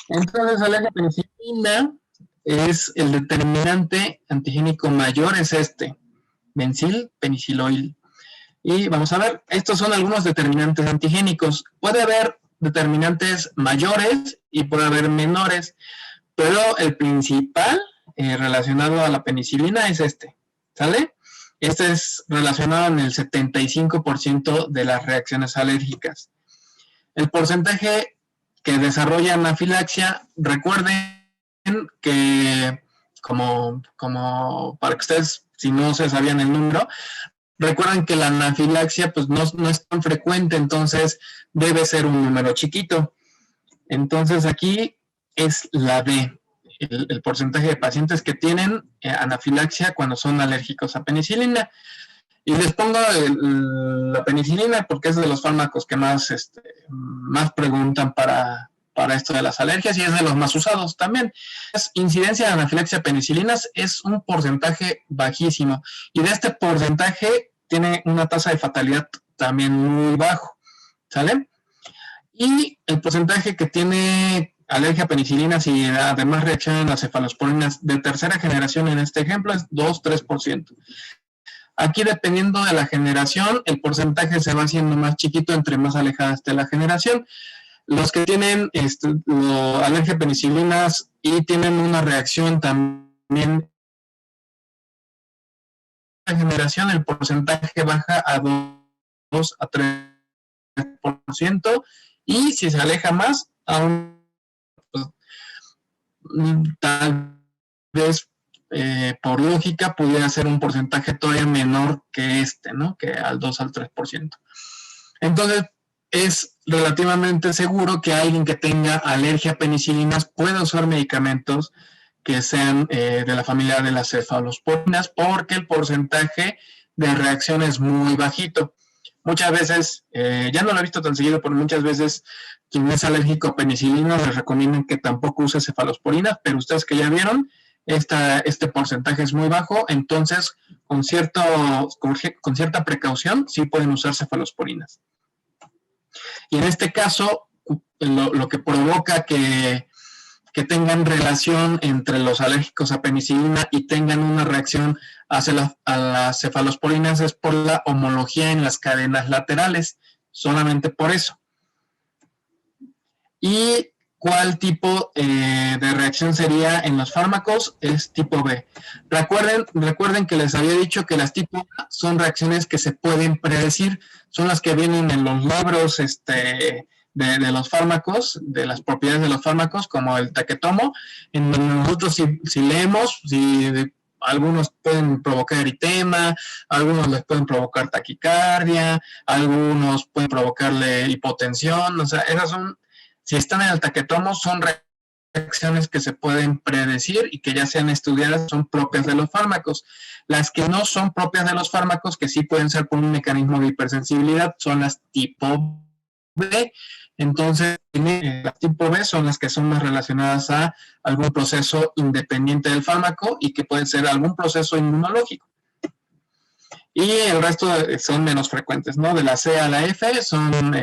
Entonces, alergia a penicilina es el determinante antigénico mayor, es este, bencilpeniciloil. Y vamos a ver, estos son algunos determinantes antigénicos. Puede haber determinantes mayores y puede haber menores, pero el principal relacionado a la penicilina es este, ¿sale? Este es relacionado en el 75% de las reacciones alérgicas. El porcentaje que desarrolla anafilaxia, recuerden que, como para que ustedes, si no se sabían el número, recuerden que la anafilaxia pues no es tan frecuente, entonces debe ser un número chiquito. Entonces aquí es la D, el porcentaje de pacientes que tienen anafilaxia cuando son alérgicos a penicilina. Y les pongo la penicilina porque es de los fármacos que más preguntan para esto de las alergias y es de los más usados también. Incidencia de anafilaxia a penicilinas es un porcentaje bajísimo y de este porcentaje tiene una tasa de fatalidad también muy bajo, ¿sale? Y el porcentaje que tiene alergia a penicilinas y además reaccionan a cefalosporinas de tercera generación en este ejemplo es 2-3%. Aquí, dependiendo de la generación, el porcentaje se va haciendo más chiquito entre más alejada esté la generación. Los que tienen alergia a penicilinas y tienen una reacción también la generación, el porcentaje baja a 2 a 3%, y si se aleja más, aún pues, tal por lógica, pudiera ser un porcentaje todavía menor que ¿no? Que al 2 al 3%. Entonces, es relativamente seguro que alguien que tenga alergia a penicilinas pueda usar medicamentos que sean de la familia de las cefalosporinas, porque el porcentaje de reacción es muy bajito. Muchas veces, ya no lo he visto tan seguido, pero muchas veces quien es alérgico a penicilina les recomiendan que tampoco use cefalosporinas, pero ustedes que ya vieron, este porcentaje es muy bajo, entonces con cierta precaución sí pueden usar cefalosporinas. Y en este caso, lo que provoca que tengan relación entre los alérgicos a penicilina y tengan una reacción hacia las cefalosporinas es por la homología en las cadenas laterales, solamente por eso. ¿Y cuál tipo de reacción sería en los fármacos? Es tipo B. Recuerden que les había dicho que las tipo A son reacciones que se pueden predecir, son las que vienen en los libros de los fármacos, de las propiedades de los fármacos, como el taquetomo, en donde nosotros si leemos, algunos pueden provocar eritema, algunos les pueden provocar taquicardia, algunos pueden provocarle hipotensión, o sea, esas son, si están en el taquetomo, son reacciones que se pueden predecir y que ya sean estudiadas, son propias de los fármacos. Las que no son propias de los fármacos, que sí pueden ser por un mecanismo de hipersensibilidad, son las tipo B. Entonces, las tipo B son las que son más relacionadas a algún proceso independiente del fármaco y que puede ser algún proceso inmunológico. Y el resto son menos frecuentes, ¿no? De la C a la F son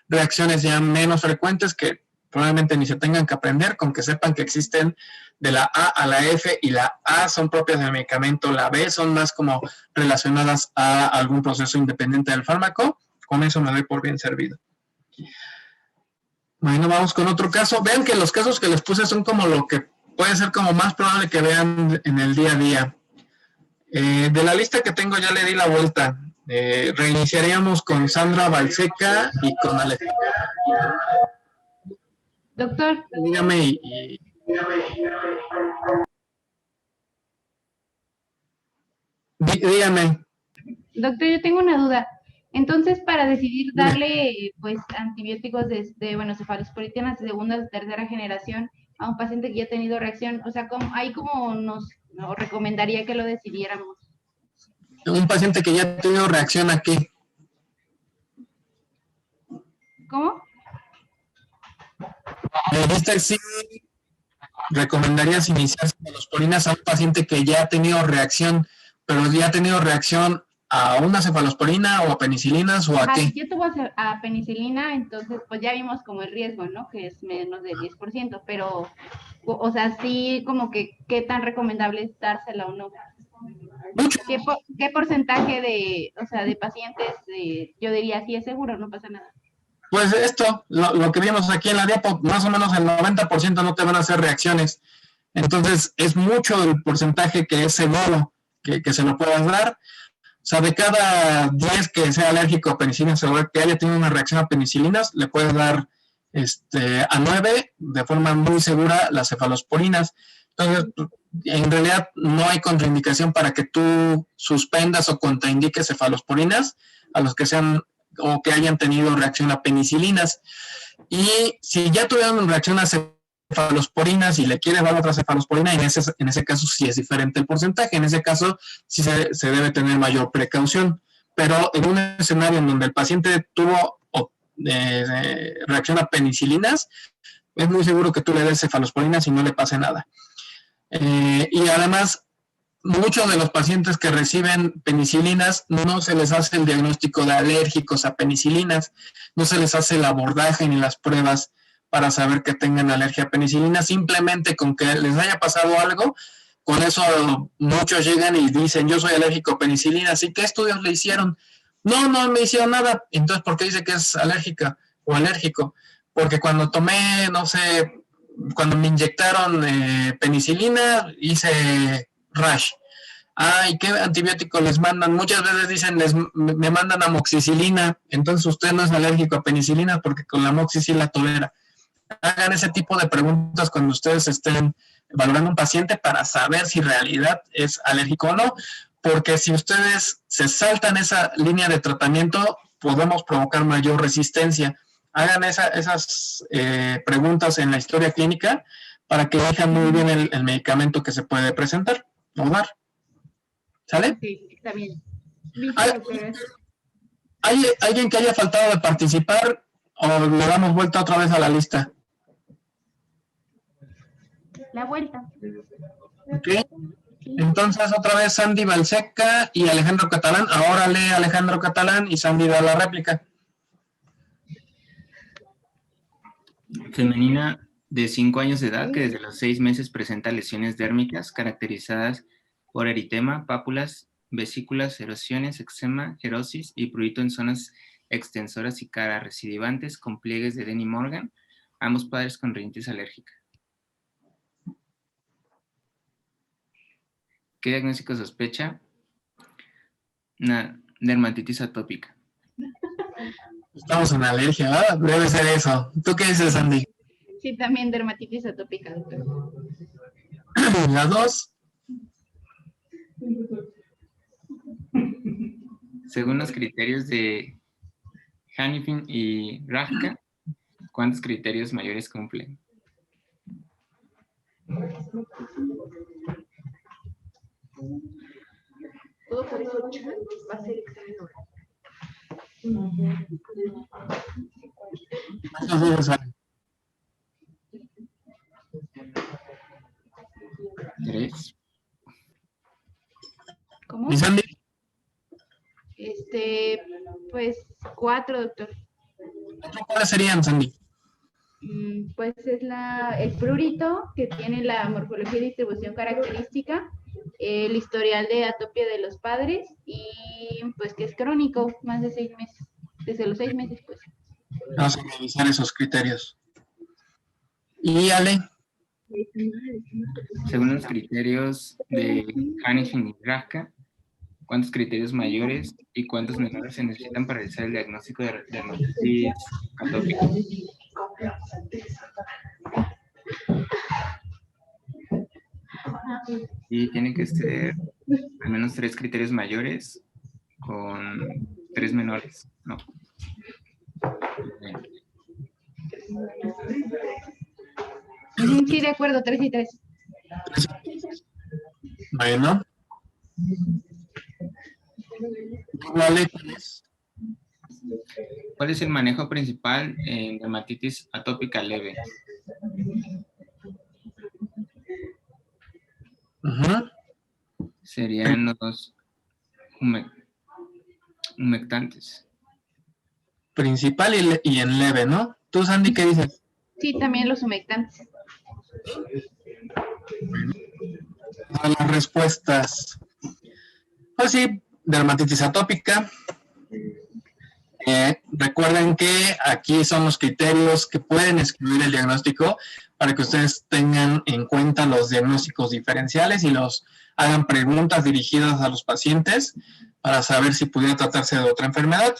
reacciones ya menos frecuentes que probablemente ni se tengan que aprender, con que sepan que existen de la A a la F, y la A son propias del medicamento, la B son más como relacionadas a algún proceso independiente del fármaco. Con eso me doy por bien servido. Bueno, vamos con otro caso. Vean que los casos que les puse son como lo que puede ser como más probable que vean en el día a día. De la lista que tengo ya le di la vuelta. Reiniciaríamos con Sandra Balseca y con Alejandra. Doctor. Dígame dígame. Doctor, yo tengo una duda. Entonces, para decidir darle pues antibióticos cefalosporinas de segunda o tercera generación a un paciente que ya ha tenido reacción, o sea, ¿cómo nos recomendaría que lo decidiéramos? Un paciente que ya ha tenido reacción ¿a qué? ¿Cómo? Sí, recomendarías iniciar cefalosporinas a un paciente que ya ha tenido reacción, pero ya ha tenido reacción a una cefalosporina o a penicilinas o a qué. Si yo tuvo a penicilina, entonces pues ya vimos como el riesgo, ¿no? Que es menos del 10%, pero, o sea, sí como que qué tan recomendable es dársela o no. ¿Qué porcentaje de pacientes yo diría sí es seguro, no pasa nada? Pues esto, lo que vimos aquí en la diapo, más o menos el 90% no te van a hacer reacciones. Entonces, es mucho el porcentaje que es seguro que se lo puedas dar. O sea, de cada 10 que sea alérgico a penicilinas, que haya tenido una reacción a penicilinas, le puedes dar a 9 de forma muy segura las cefalosporinas. Entonces, en realidad no hay contraindicación para que tú suspendas o contraindiques cefalosporinas a los que sean o que hayan tenido reacción a penicilinas. Y si ya tuvieron reacción a cefalosporinas y le quieres dar otra cefalosporina, en ese caso sí es diferente el porcentaje. En ese caso sí se debe tener mayor precaución. Pero en un escenario en donde el paciente tuvo reacción a penicilinas, es muy seguro que tú le des cefalosporinas y no le pase nada. Y además, muchos de los pacientes que reciben penicilinas no se les hace el diagnóstico de alérgicos a penicilinas, no se les hace el abordaje ni las pruebas para saber que tengan alergia a penicilina. Simplemente con que les haya pasado algo, con eso muchos llegan y dicen, yo soy alérgico a penicilina. ¿Y qué estudios le hicieron? No me hicieron nada. Entonces, ¿por qué dice que es alérgica o alérgico? Porque cuando tomé, no sé, cuando me inyectaron penicilina, hice rash. ¿Y qué antibiótico les mandan? Muchas veces dicen, me mandan amoxicilina. Entonces usted no es alérgico a penicilina porque con la amoxi sí la tolera. Hagan ese tipo de preguntas cuando ustedes estén valorando un paciente para saber si en realidad es alérgico o no, porque si ustedes se saltan esa línea de tratamiento, podemos provocar mayor resistencia. Hagan esas preguntas en la historia clínica para que elijan muy bien el medicamento que se puede presentar o dar. ¿Sale? Sí, está bien. ¿Hay alguien que haya faltado de participar o le damos vuelta otra vez a la lista? La vuelta. Ok. Entonces otra vez Sandy Balseca y Alejandro Catalán. Ahora lee Alejandro Catalán y Sandy da la réplica. Femenina de 5 años de edad que desde los 6 meses presenta lesiones dérmicas caracterizadas por eritema, pápulas, vesículas, erosiones, eczema, gerosis y prurito en zonas extensoras y cara, recidivantes con pliegues de Denny Morgan, ambos padres con rinitis alérgica. ¿Qué diagnóstico sospecha? Una dermatitis atópica. Estamos en alergia, ¿verdad? Debe ser eso. ¿Tú qué dices, Sandy? Sí, también dermatitis atópica, doctor. ¿Las dos? Según los criterios de Hanifin y Rajka, ¿cuántos criterios mayores cumplen? Todo por eso va a ser examen oral. 3. ¿Cómo? ¿Y Sandy? Pues 4, doctor. ¿Cuáles serían, Sandy? Pues es el prurito, que tiene la morfología y distribución característica, el historial de atopia de los padres y pues que es crónico, más de 6 meses, desde los 6 meses pues. Vamos a revisar esos criterios. ¿Y Ale? Según los criterios de Hanifin y Rajka, ¿cuántos criterios mayores y cuántos menores se necesitan para realizar el diagnóstico de dermatitis atópica? Y tienen que ser al menos 3 criterios mayores con 3 menores, ¿no? Sí, de acuerdo, 3 y 3. Bueno. Vale, ¿cuál es el manejo principal en dermatitis atópica leve? Serían los humectantes. Principal y en leve, ¿no? ¿Tú, Sandy, qué dices? Sí, también los humectantes. Las respuestas. Pues sí, dermatitis atópica. Recuerden que aquí son los criterios que pueden escribir el diagnóstico para que ustedes tengan en cuenta los diagnósticos diferenciales y los hagan preguntas dirigidas a los pacientes para saber si pudiera tratarse de otra enfermedad.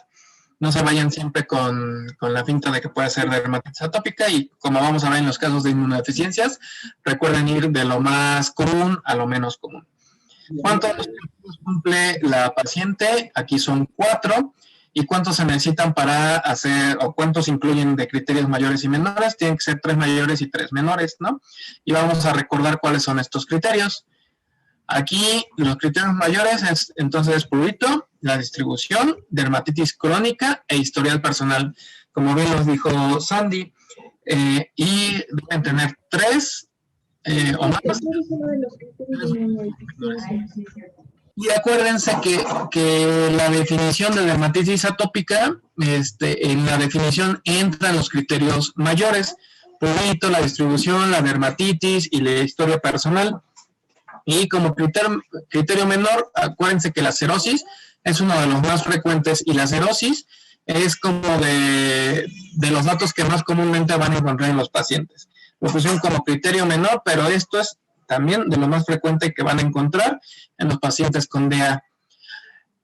No se vayan siempre con la finta de que puede ser dermatitis atópica y como vamos a ver en los casos de inmunodeficiencias, recuerden ir de lo más común a lo menos común. ¿Cuántos criterios cumple la paciente? Aquí son 4. ¿Y cuántos se necesitan para hacer, o cuántos incluyen de criterios mayores y menores? Tienen que ser 3 mayores y 3 menores, ¿no? Y vamos a recordar cuáles son estos criterios. Aquí los criterios mayores es entonces prurito, la distribución, dermatitis crónica e historial personal, como bien nos dijo Sandy, y deben tener 3 o más. Y acuérdense que la definición de dermatitis atópica, en la definición entran los criterios mayores, prurito, la distribución, la dermatitis y la historia personal. Y como criterio menor, acuérdense que la cerosis es uno de los más frecuentes y la cerosis es como de los datos que más comúnmente van a encontrar en los pacientes. Lo pusieron como criterio menor, pero esto es también de lo más frecuente que van a encontrar en los pacientes con DA.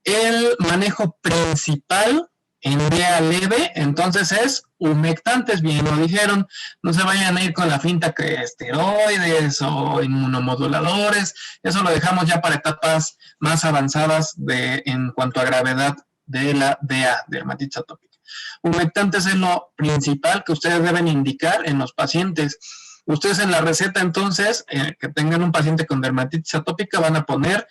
El manejo principal en DEA leve, entonces es humectantes, bien lo dijeron. No se vayan a ir con la finta que esteroides o inmunomoduladores, eso lo dejamos ya para etapas más avanzadas en cuanto a gravedad de la DEA, dermatitis atópica. Humectantes es lo principal que ustedes deben indicar en los pacientes. Ustedes en la receta, entonces, que tengan un paciente con dermatitis atópica, van a poner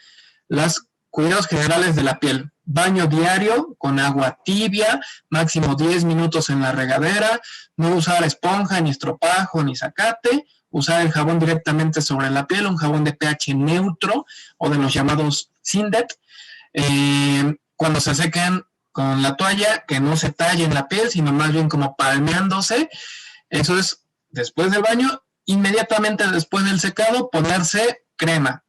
los cuidados generales de la piel. Baño diario con agua tibia, máximo 10 minutos en la regadera, no usar esponja, ni estropajo, ni zacate, usar el jabón directamente sobre la piel, un jabón de pH neutro o de los llamados Sindet. Cuando se sequen con la toalla, que no se talle en la piel, sino más bien como palmeándose. Eso es después del baño. Inmediatamente después del secado, ponerse crema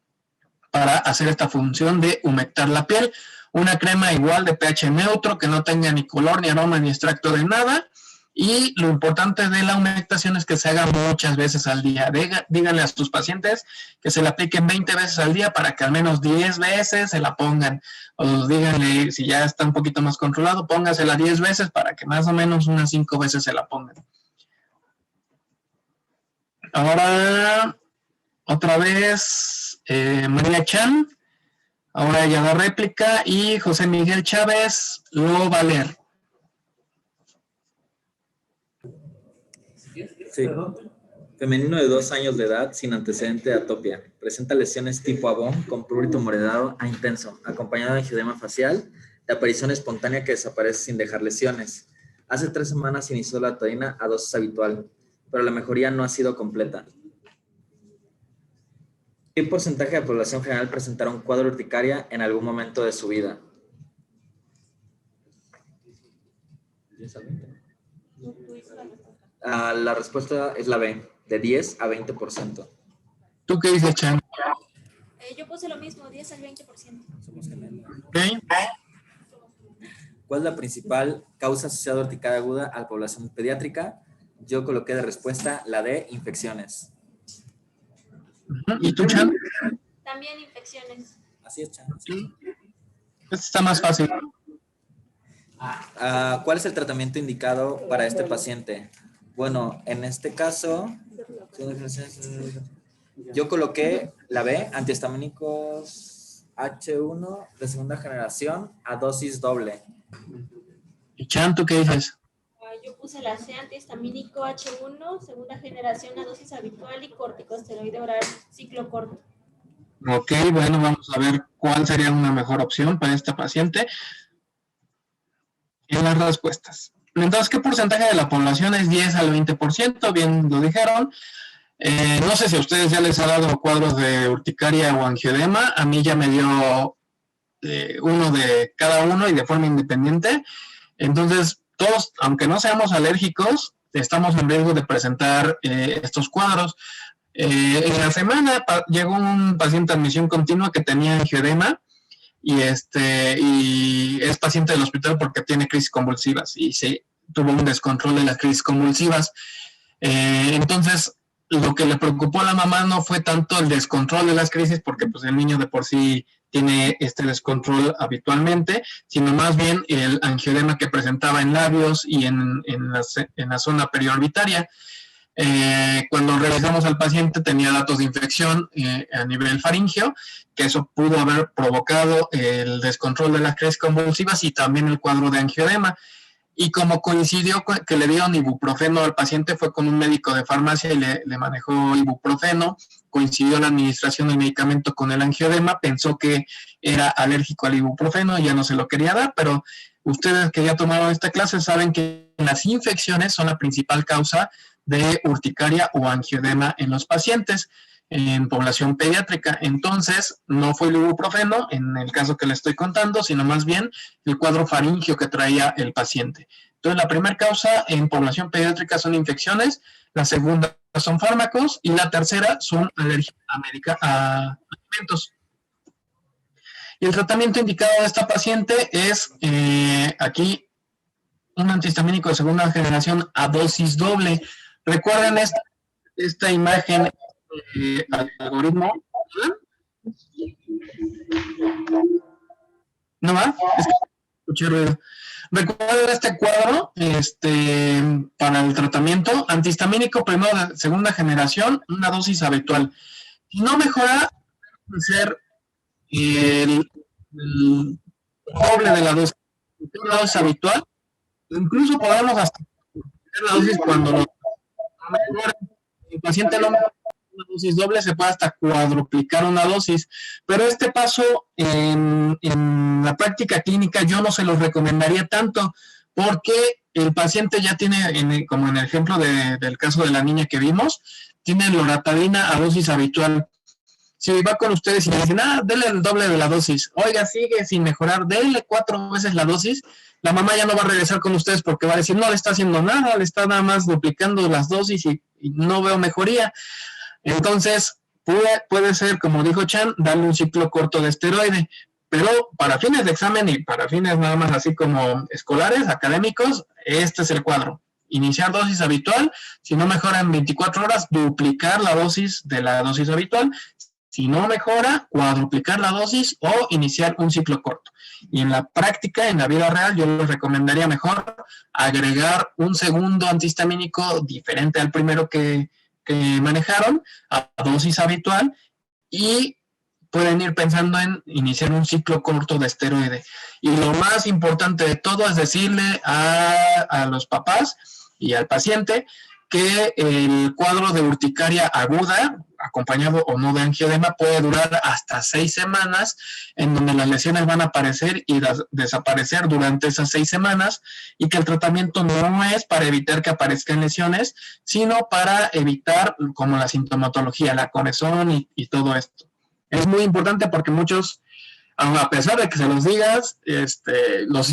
para hacer esta función de humectar la piel. Una crema igual de pH neutro, que no tenga ni color, ni aroma, ni extracto de nada. Y lo importante de la humectación es que se haga muchas veces al día. Díganle a tus pacientes que se la apliquen 20 veces al día para que al menos 10 veces se la pongan. O díganle, si ya está un poquito más controlado, póngasela 10 veces para que más o menos unas 5 veces se la pongan. Ahora, otra vez, María Chan. Ahora ella da réplica y José Miguel Chávez lo va a leer. Sí. Femenino de 2 años de edad, sin antecedente de atopia. Presenta lesiones tipo Avon con prurito moredado a intenso, acompañado de angioedema facial, de aparición espontánea que desaparece sin dejar lesiones. Hace 3 semanas inició la toína a dosis habitual, pero la mejoría no ha sido completa. ¿Qué porcentaje de la población general presentará un cuadro de urticaria en algún momento de su vida? La respuesta es la B, de 10 a 20%. ¿Tú qué dices, Chan? Yo puse lo mismo, 10 al 20%. Okay. ¿Cuál es la principal causa asociada a urticaria aguda a la población pediátrica? Yo coloqué de respuesta la D, infecciones. ¿Y tú, Chan? También infecciones. Así es, Chan. Sí. Este está más fácil. ¿Cuál es el tratamiento indicado para este paciente? Bueno, en este caso, yo coloqué la B, antihistamínicos H1 de segunda generación a dosis doble. ¿Y Chan, tú qué dices? Yo puse la C, antihistamínico H1, segunda generación a dosis habitual y corticosteroide oral ciclo corto. Ok, bueno, vamos a ver cuál sería una mejor opción para esta paciente. En las respuestas. Entonces, ¿qué porcentaje de la población es 10 al 20%? Bien lo dijeron. No sé si a ustedes ya les ha dado cuadros de urticaria o angioedema. A mí ya me dio uno de cada uno y de forma independiente. Entonces, todos, aunque no seamos alérgicos, estamos en riesgo de presentar estos cuadros. En la semana llegó un paciente a admisión continua que tenía angioedema y es paciente del hospital porque tiene crisis convulsivas y se tuvo un descontrol de las crisis convulsivas. Entonces, lo que le preocupó a la mamá no fue tanto el descontrol de las crisis, porque pues el niño de por sí tiene este descontrol habitualmente, sino más bien el angioedema que presentaba en labios y en la zona periorbitaria. Cuando revisamos al paciente tenía datos de infección a nivel faríngeo, que eso pudo haber provocado el descontrol de las crisis convulsivas y también el cuadro de angioedema. Y como coincidió que le dieron ibuprofeno al paciente, fue con un médico de farmacia y le manejó ibuprofeno, coincidió la administración del medicamento con el angioedema, pensó que era alérgico al ibuprofeno y ya no se lo quería dar, pero ustedes que ya tomaron esta clase saben que las infecciones son la principal causa de urticaria o angioedema en los pacientes en población pediátrica. Entonces, no fue el ibuprofeno en el caso que le estoy contando, sino más bien el cuadro faríngeo que traía el paciente. Entonces, la primera causa en población pediátrica son infecciones, la segunda son fármacos y la tercera son alergia a alimentos. Y el tratamiento indicado de esta paciente es aquí un antihistamínico de segunda generación a dosis doble. Recuerden esta imagen algoritmo. ¿No va? Mucho ruido. Recuerden este cuadro para el tratamiento antihistamínico primera, segunda generación, una dosis habitual. Si no mejora, ser el doble de la dosis habitual. Incluso podemos hasta la dosis cuando el paciente no mejora una dosis doble, se puede hasta cuadruplicar una dosis, pero este paso en la práctica clínica yo no se lo recomendaría tanto, porque el paciente ya tiene, como en el ejemplo del caso de la niña que vimos, tiene loratadina a dosis habitual. Si va con ustedes y le dicen, denle el doble de la dosis, oiga, sigue sin mejorar, denle 4 veces la dosis, la mamá ya no va a regresar con ustedes porque va a decir, no le está haciendo nada, le está nada más duplicando las dosis y no veo mejoría. Entonces, puede ser, como dijo Chan, darle un ciclo corto de esteroide, pero para fines de examen y para fines nada más así como escolares, académicos, este es el cuadro. Iniciar dosis habitual, si no mejora en 24 horas, duplicar la dosis de la dosis habitual, si no mejora, cuadruplicar la dosis o iniciar un ciclo corto. Y en la práctica, en la vida real, yo les recomendaría mejor agregar un segundo antihistamínico diferente al primero que manejaron a dosis habitual y pueden ir pensando en iniciar un ciclo corto de esteroide. Y lo más importante de todo es decirle a los papás y al paciente que el cuadro de urticaria aguda, acompañado o no de angioedema, puede durar hasta 6 semanas, en donde las lesiones van a aparecer y desaparecer durante esas 6 semanas, y que el tratamiento no es para evitar que aparezcan lesiones, sino para evitar como la sintomatología, la comezón y todo esto. Es muy importante porque muchos, a pesar de que se los digas, los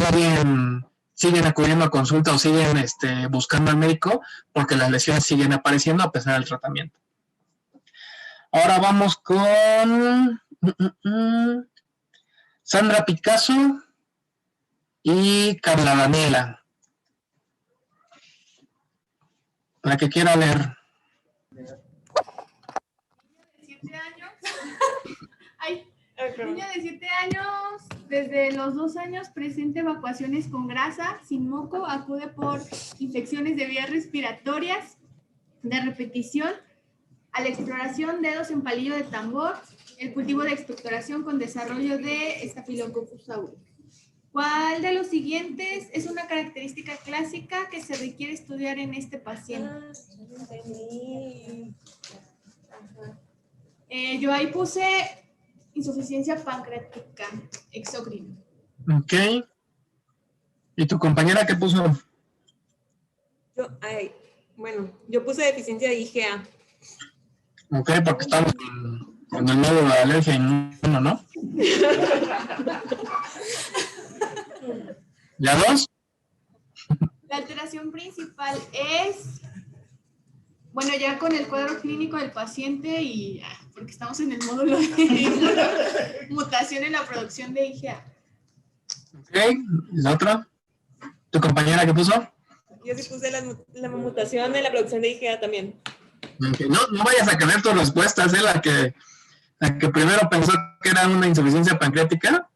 siguen acudiendo a consulta o siguen buscando al médico porque las lesiones siguen apareciendo a pesar del tratamiento. Ahora vamos con Sandra Picasso y Carla Daniela. La que quiera leer. Niño de 7 años, desde los 2 años presenta evacuaciones con grasa, sin moco, acude por infecciones de vías respiratorias de repetición, a la exploración dedos en palillo de tambor, el cultivo de expectoración con desarrollo de Staphylococcus aureus. ¿Cuál de los siguientes es una característica clásica que se requiere estudiar en este paciente? Yo ahí puse insuficiencia pancreática exócrina. Ok. ¿Y tu compañera qué puso? Yo puse deficiencia de IgA. Ok, porque estamos con el modo de alergia inmune, ¿no? ¿Ya 2? La alteración principal es, bueno, ya con el cuadro clínico del paciente y porque estamos en el módulo de mutación en la producción de IgA. Ok, ¿la otra? ¿Tu compañera qué puso? Yo sí puse la mutación en la producción de IgA también. Okay. No vayas a cambiar tus respuestas, la que primero pensó que era una insuficiencia pancreática,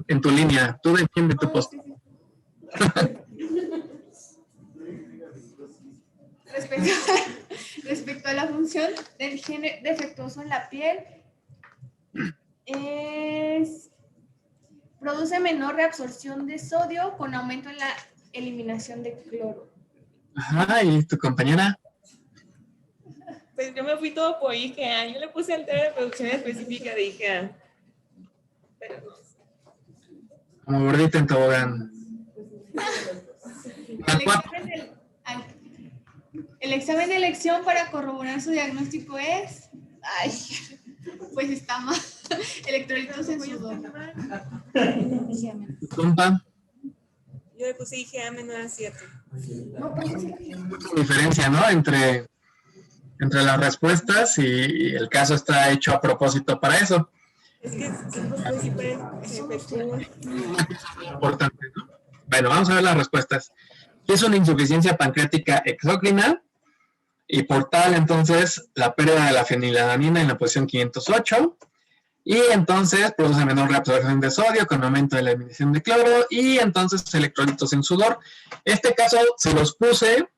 en tu línea. Tú defiende tu postura. Respecto a la función del gen defectuoso en la piel, produce menor reabsorción de sodio con aumento en la eliminación de cloro. Ajá, ¿y tu compañera? Pues yo me fui todo por IgA. Yo le puse altera de producción específica de IgA. Pero no sé. Como gordita en tobogán. El examen de elección para corroborar su diagnóstico es, pues está mal, electrolitos en sudor. ¿Compa? Yo le puse IgA menor a 7. Mucha diferencia, ¿no? Entre las respuestas y el caso está hecho a propósito para eso. Es que es súper importante, ¿no? Bueno, vamos a ver las respuestas. Es una insuficiencia pancreática exócrina y por tal, entonces, la pérdida de la fenilalanina en la posición 508, y entonces produce menor reabsorción de sodio con aumento de la emisión de cloro y entonces electrolitos en sudor. Este caso se los puse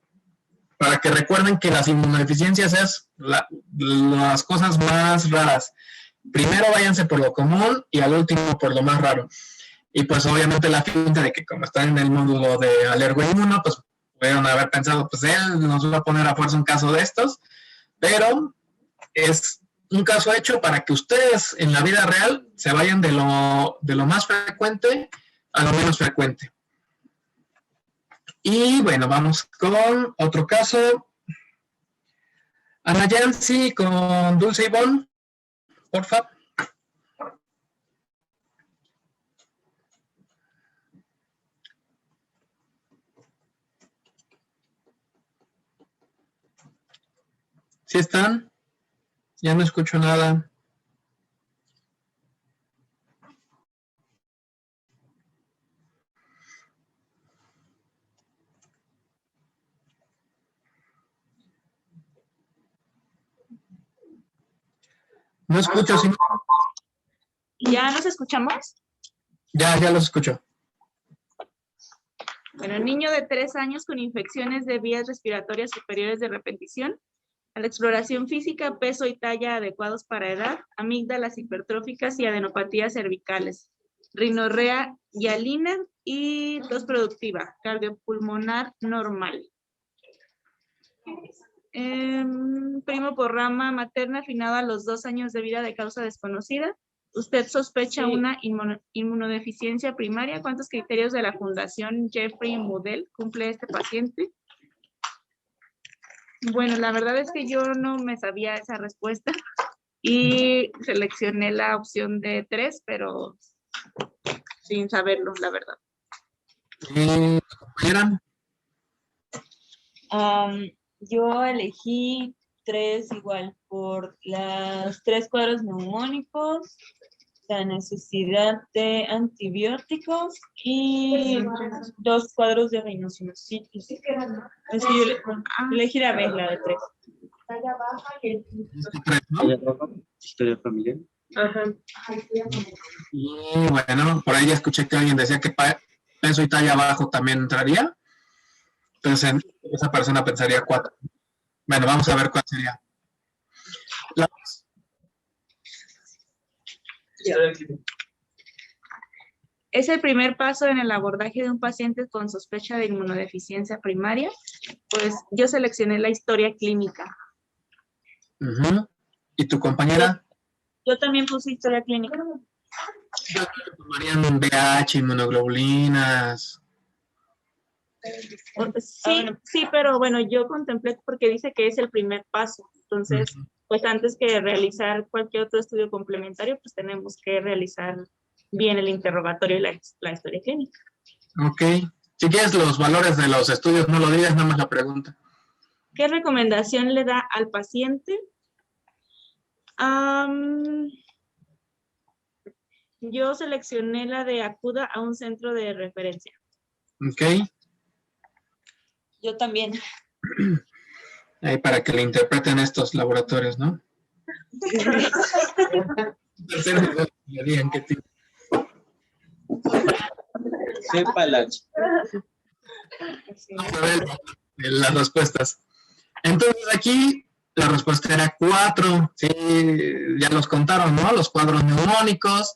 para que recuerden que las inmunodeficiencias es las cosas más raras. Primero váyanse por lo común y al último por lo más raro. Y pues obviamente la finta de que como están en el módulo de alergoinmuno, pues pudieron haber pensado, pues él nos va a poner a fuerza un caso de estos, pero es un caso hecho para que ustedes en la vida real se vayan de lo más frecuente a lo menos frecuente. Y bueno, vamos con otro caso. Ana Yancy con Dulce Ivonne, por favor. ¿Sí están? Ya no escucho nada. No escucho. Si no... ¿Ya nos escuchamos? Ya los escucho. Bueno, niño de 3 años con infecciones de vías respiratorias superiores de repetición. A la exploración física, peso y talla adecuados para edad, amígdalas hipertróficas y adenopatías cervicales, rinorrea hialina y tos productiva, cardiopulmonar normal. Primo por rama materna afinado a los 2 años de vida de causa desconocida. ¿Usted sospecha una inmunodeficiencia primaria? ¿Cuántos criterios de la Fundación Jeffrey Model cumple este paciente? Bueno, la verdad es que yo no me sabía esa respuesta y seleccioné la opción de 3, pero sin saberlo, la verdad. ¿Compañera? Yo elegí 3 igual, por los 3 cuadros neumónicos, la necesidad de antibióticos y 2 cuadros de rinocinositis. Es que yo elegí la B, la de 3. Historia familiar. Ajá. Y bueno, por ahí ya escuché que alguien decía que peso y talla bajo también entraría. Entonces esa persona pensaría 4. Bueno, vamos a ver cuál sería. Es el primer paso en el abordaje de un paciente con sospecha de inmunodeficiencia primaria. Pues yo seleccioné la historia clínica. ¿Y tu compañera? Yo también puse historia clínica. Yo tomarían un VH, inmunoglobulinas. Sí, pero bueno, yo contemplé porque dice que es el primer paso. Entonces, pues antes que realizar cualquier otro estudio complementario, pues tenemos que realizar bien el interrogatorio y la historia clínica. Ok. Si quieres los valores de los estudios, no lo digas, nada más la pregunta. ¿Qué recomendación le da al paciente? Yo seleccioné la de acuda a un centro de referencia. Ok. Yo también. Ahí para que le interpreten estos laboratorios, ¿no? Le digan qué tipo. Vamos a ver las respuestas. Entonces aquí la respuesta era 4. Sí, ya los contaron, ¿no? Los cuadros neumónicos,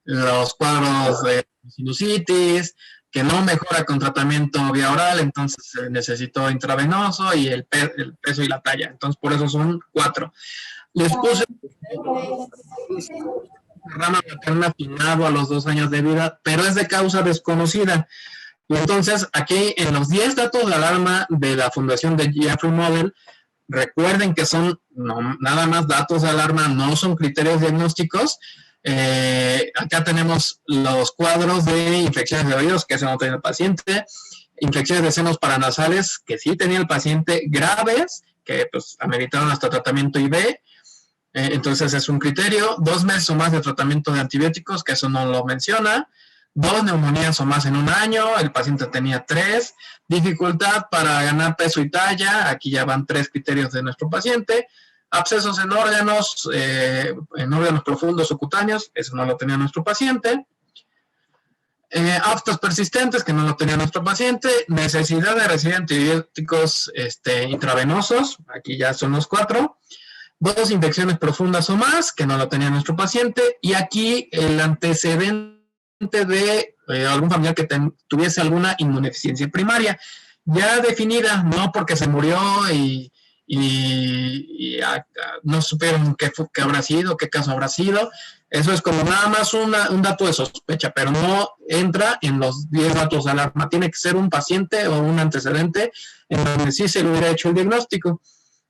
los cuadros de sinusitis, que no mejora con tratamiento vía oral, entonces se necesitó intravenoso y el peso y la talla. Entonces por eso son 4. Les puse rama materna afinado a los 2 años de vida, pero es de causa desconocida. Y entonces aquí en los 10 datos de alarma de la Fundación de Jeffrey Model, recuerden que son nada más datos de alarma, no son criterios diagnósticos. Acá tenemos los cuadros de infecciones de oídos, que eso no tenía el paciente, infecciones de senos paranasales, que sí tenía el paciente, graves, que pues ameritaron hasta tratamiento IV. Entonces es un criterio. 2 meses o más de tratamiento de antibióticos, que eso no lo menciona. 2 neumonías o más en 1 año, el paciente tenía 3. Dificultad para ganar peso y talla, aquí ya van 3 criterios de nuestro paciente. Abscesos en órganos profundos o cutáneos, eso no lo tenía nuestro paciente. Aftos persistentes, que no lo tenía nuestro paciente. Necesidad de recibir antibióticos intravenosos, aquí ya son los 4. 2 infecciones profundas o más, que no lo tenía nuestro paciente. Y aquí el antecedente de algún familiar que tuviese alguna inmunodeficiencia primaria, ya definida, no porque se murió y no supieron qué habrá sido, qué caso habrá sido. Eso es como nada más un dato de sospecha, pero no entra en los 10 datos de alarma. Tiene que ser un paciente o un antecedente en donde sí se le hubiera hecho el diagnóstico.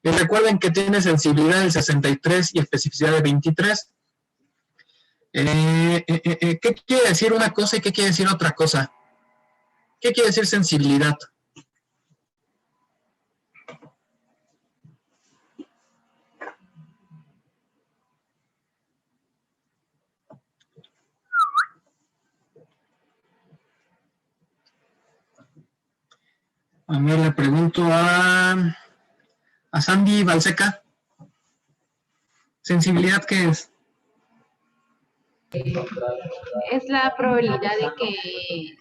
Y recuerden que tiene sensibilidad del 63 y especificidad de 23. ¿Qué quiere decir una cosa y qué quiere decir otra cosa? ¿Qué quiere decir sensibilidad? A ver, le pregunto a Sandy Balseca. ¿Sensibilidad qué es? Es la probabilidad de que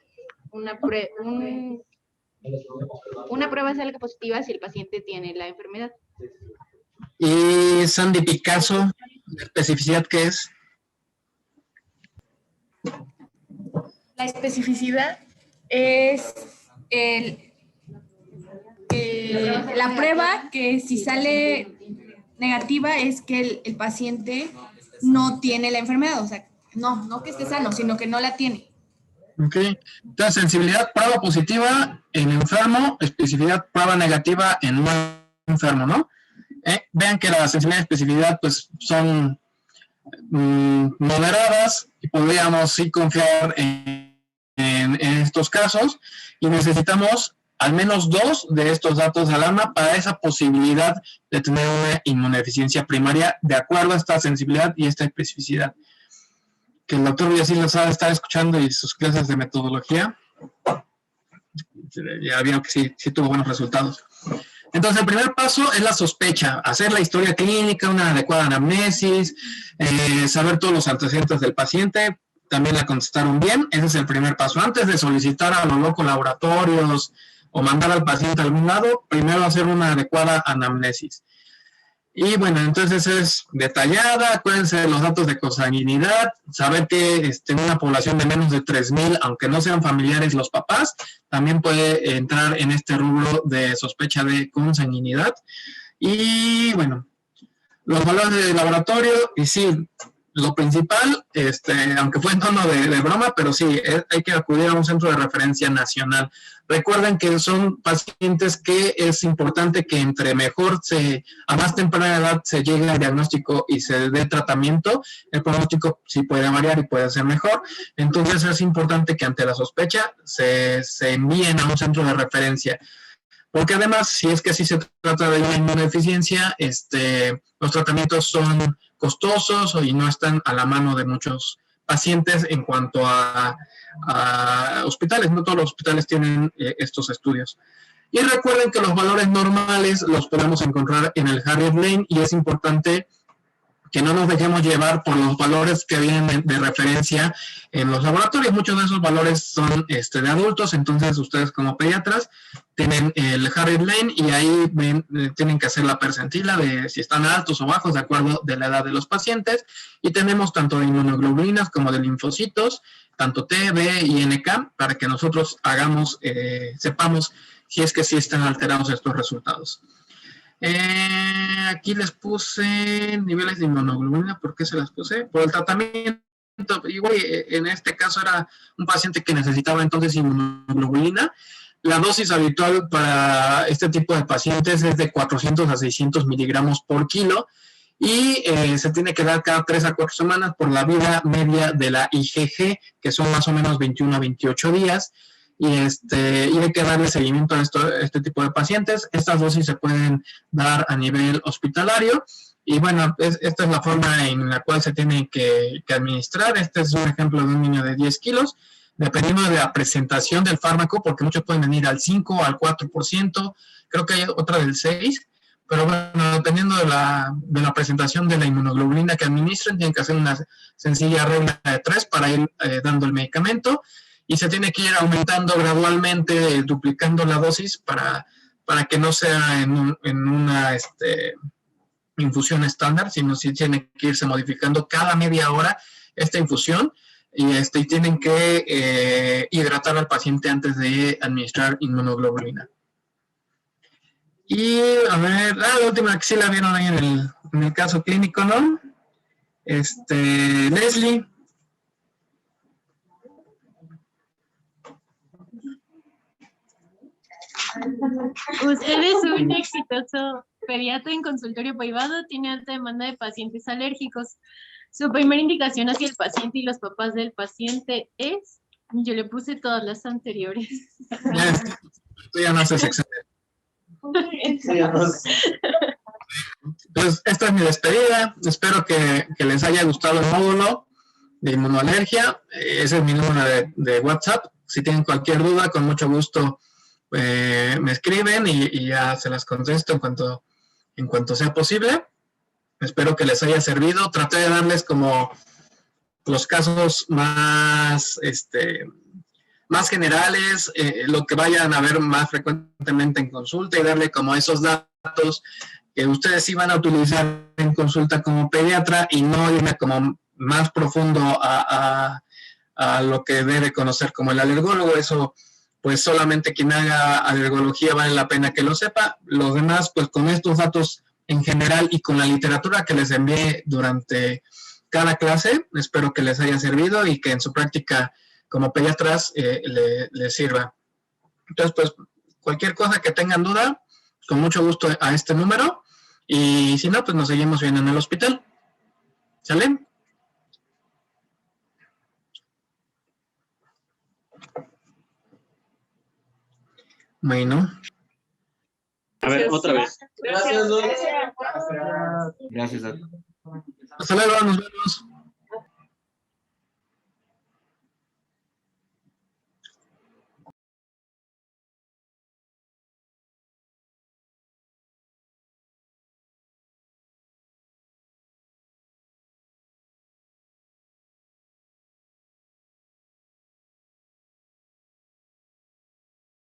una prueba salga positiva si el paciente tiene la enfermedad. ¿Y Sandy Picasso, la especificidad qué es? La especificidad es la prueba que si sale negativa es que el paciente no tiene la enfermedad, o sea, no que esté sano, sino que no la tiene. Ok, entonces sensibilidad, prueba positiva en enfermo, especificidad, prueba negativa en no enfermo, ¿no? Vean que la sensibilidad y especificidad pues son moderadas y podríamos sí confiar en estos casos, y necesitamos al menos 2 de estos datos de alarma para esa posibilidad de tener una inmunodeficiencia primaria de acuerdo a esta sensibilidad y esta especificidad. Que el doctor Villasín sabe estar escuchando y sus clases de metodología, ya vieron que sí tuvo buenos resultados. Entonces, el primer paso es la sospecha, hacer la historia clínica, una adecuada anamnesis, saber todos los antecedentes del paciente. También la contestaron bien, ese es el primer paso. Antes de solicitar a los locos laboratorios o mandar al paciente a algún lado, primero hacer una adecuada anamnesis. Y bueno, entonces es detallada, acuérdense de los datos de consanguinidad, saber que en una población de menos de 3,000, aunque no sean familiares los papás, también puede entrar en este rubro de sospecha de consanguinidad. Y bueno, los valores de laboratorio, y sí, lo principal, aunque fue en tono de broma, pero sí, hay que acudir a un centro de referencia nacional. Recuerden que son pacientes que es importante que entre mejor, a más temprana edad se llegue al diagnóstico y se dé tratamiento. El pronóstico sí puede variar y puede ser mejor. Entonces es importante que ante la sospecha se envíen a un centro de referencia. Porque además, si es que sí se trata de una inmunodeficiencia, los tratamientos son costosos y no están a la mano de muchos pacientes en cuanto a hospitales. No todos los hospitales tienen estos estudios. Y recuerden que los valores normales los podemos encontrar en el Harriet Lane, y es importante que no nos dejemos llevar por los valores que vienen de referencia en los laboratorios. Muchos de esos valores son de adultos, entonces ustedes como pediatras tienen el Harriet Lane y ahí tienen que hacer la percentila de si están altos o bajos de acuerdo de la edad de los pacientes, y tenemos tanto de inmunoglobulinas como de linfocitos, tanto T, B y NK, para que nosotros sepamos si es que sí están alterados estos resultados. Aquí les puse niveles de inmunoglobulina. ¿Por qué se las puse? Por el tratamiento. Igual en este caso era un paciente que necesitaba entonces inmunoglobulina. La dosis habitual para este tipo de pacientes es de 400 a 600 miligramos por kilo, y se tiene que dar cada 3 a 4 semanas por la vida media de la IgG, que son más o menos 21 a 28 días. Y hay que darle seguimiento a este tipo de pacientes. Estas dosis se pueden dar a nivel hospitalario, y bueno, esta es la forma en la cual se tiene que administrar. Este es un ejemplo de un niño de 10 kilos, dependiendo de la presentación del fármaco, porque muchos pueden venir al 5, al 4%, creo que hay otra del 6%, pero bueno, dependiendo de la presentación de la inmunoglobulina que administren, tienen que hacer una sencilla regla de 3 para ir dando el medicamento, y se tiene que ir aumentando gradualmente, duplicando la dosis para que no sea en una infusión estándar, sino sí tiene que irse modificando cada media hora esta infusión, y tienen que hidratar al paciente antes de administrar inmunoglobulina. Y a ver, la última que sí la vieron ahí en el caso clínico, ¿no? Leslie. Usted es un exitoso pediatra en consultorio privado, tiene alta demanda de pacientes alérgicos. Su primera indicación hacia el paciente y los papás del paciente es, yo le puse todas las anteriores. Tú ya no haces excelente. Pues esta es mi despedida. Espero que les haya gustado el módulo de inmunoalergia. Ese es mi número de WhatsApp. Si tienen cualquier duda, con mucho gusto me escriben y ya se las contesto en cuanto sea posible. Espero que les haya servido. Traté de darles como los casos más generales, lo que vayan a ver más frecuentemente en consulta, y darle como esos datos que ustedes sí van a utilizar en consulta como pediatra, y no irme como más profundo a lo que debe conocer como el alergólogo. Eso, pues solamente quien haga alergología vale la pena que lo sepa. Los demás, pues con estos datos en general y con la literatura que les envié durante cada clase, espero que les haya servido y que en su práctica como pediatras les sirva. Entonces, pues, cualquier cosa que tengan duda, con mucho gusto a este número, y si no, pues nos seguimos viendo en el hospital. ¿Sale? Bueno. A ver, otra vez. Gracias, doctor. Gracias, doctor. Hasta luego, nos vemos.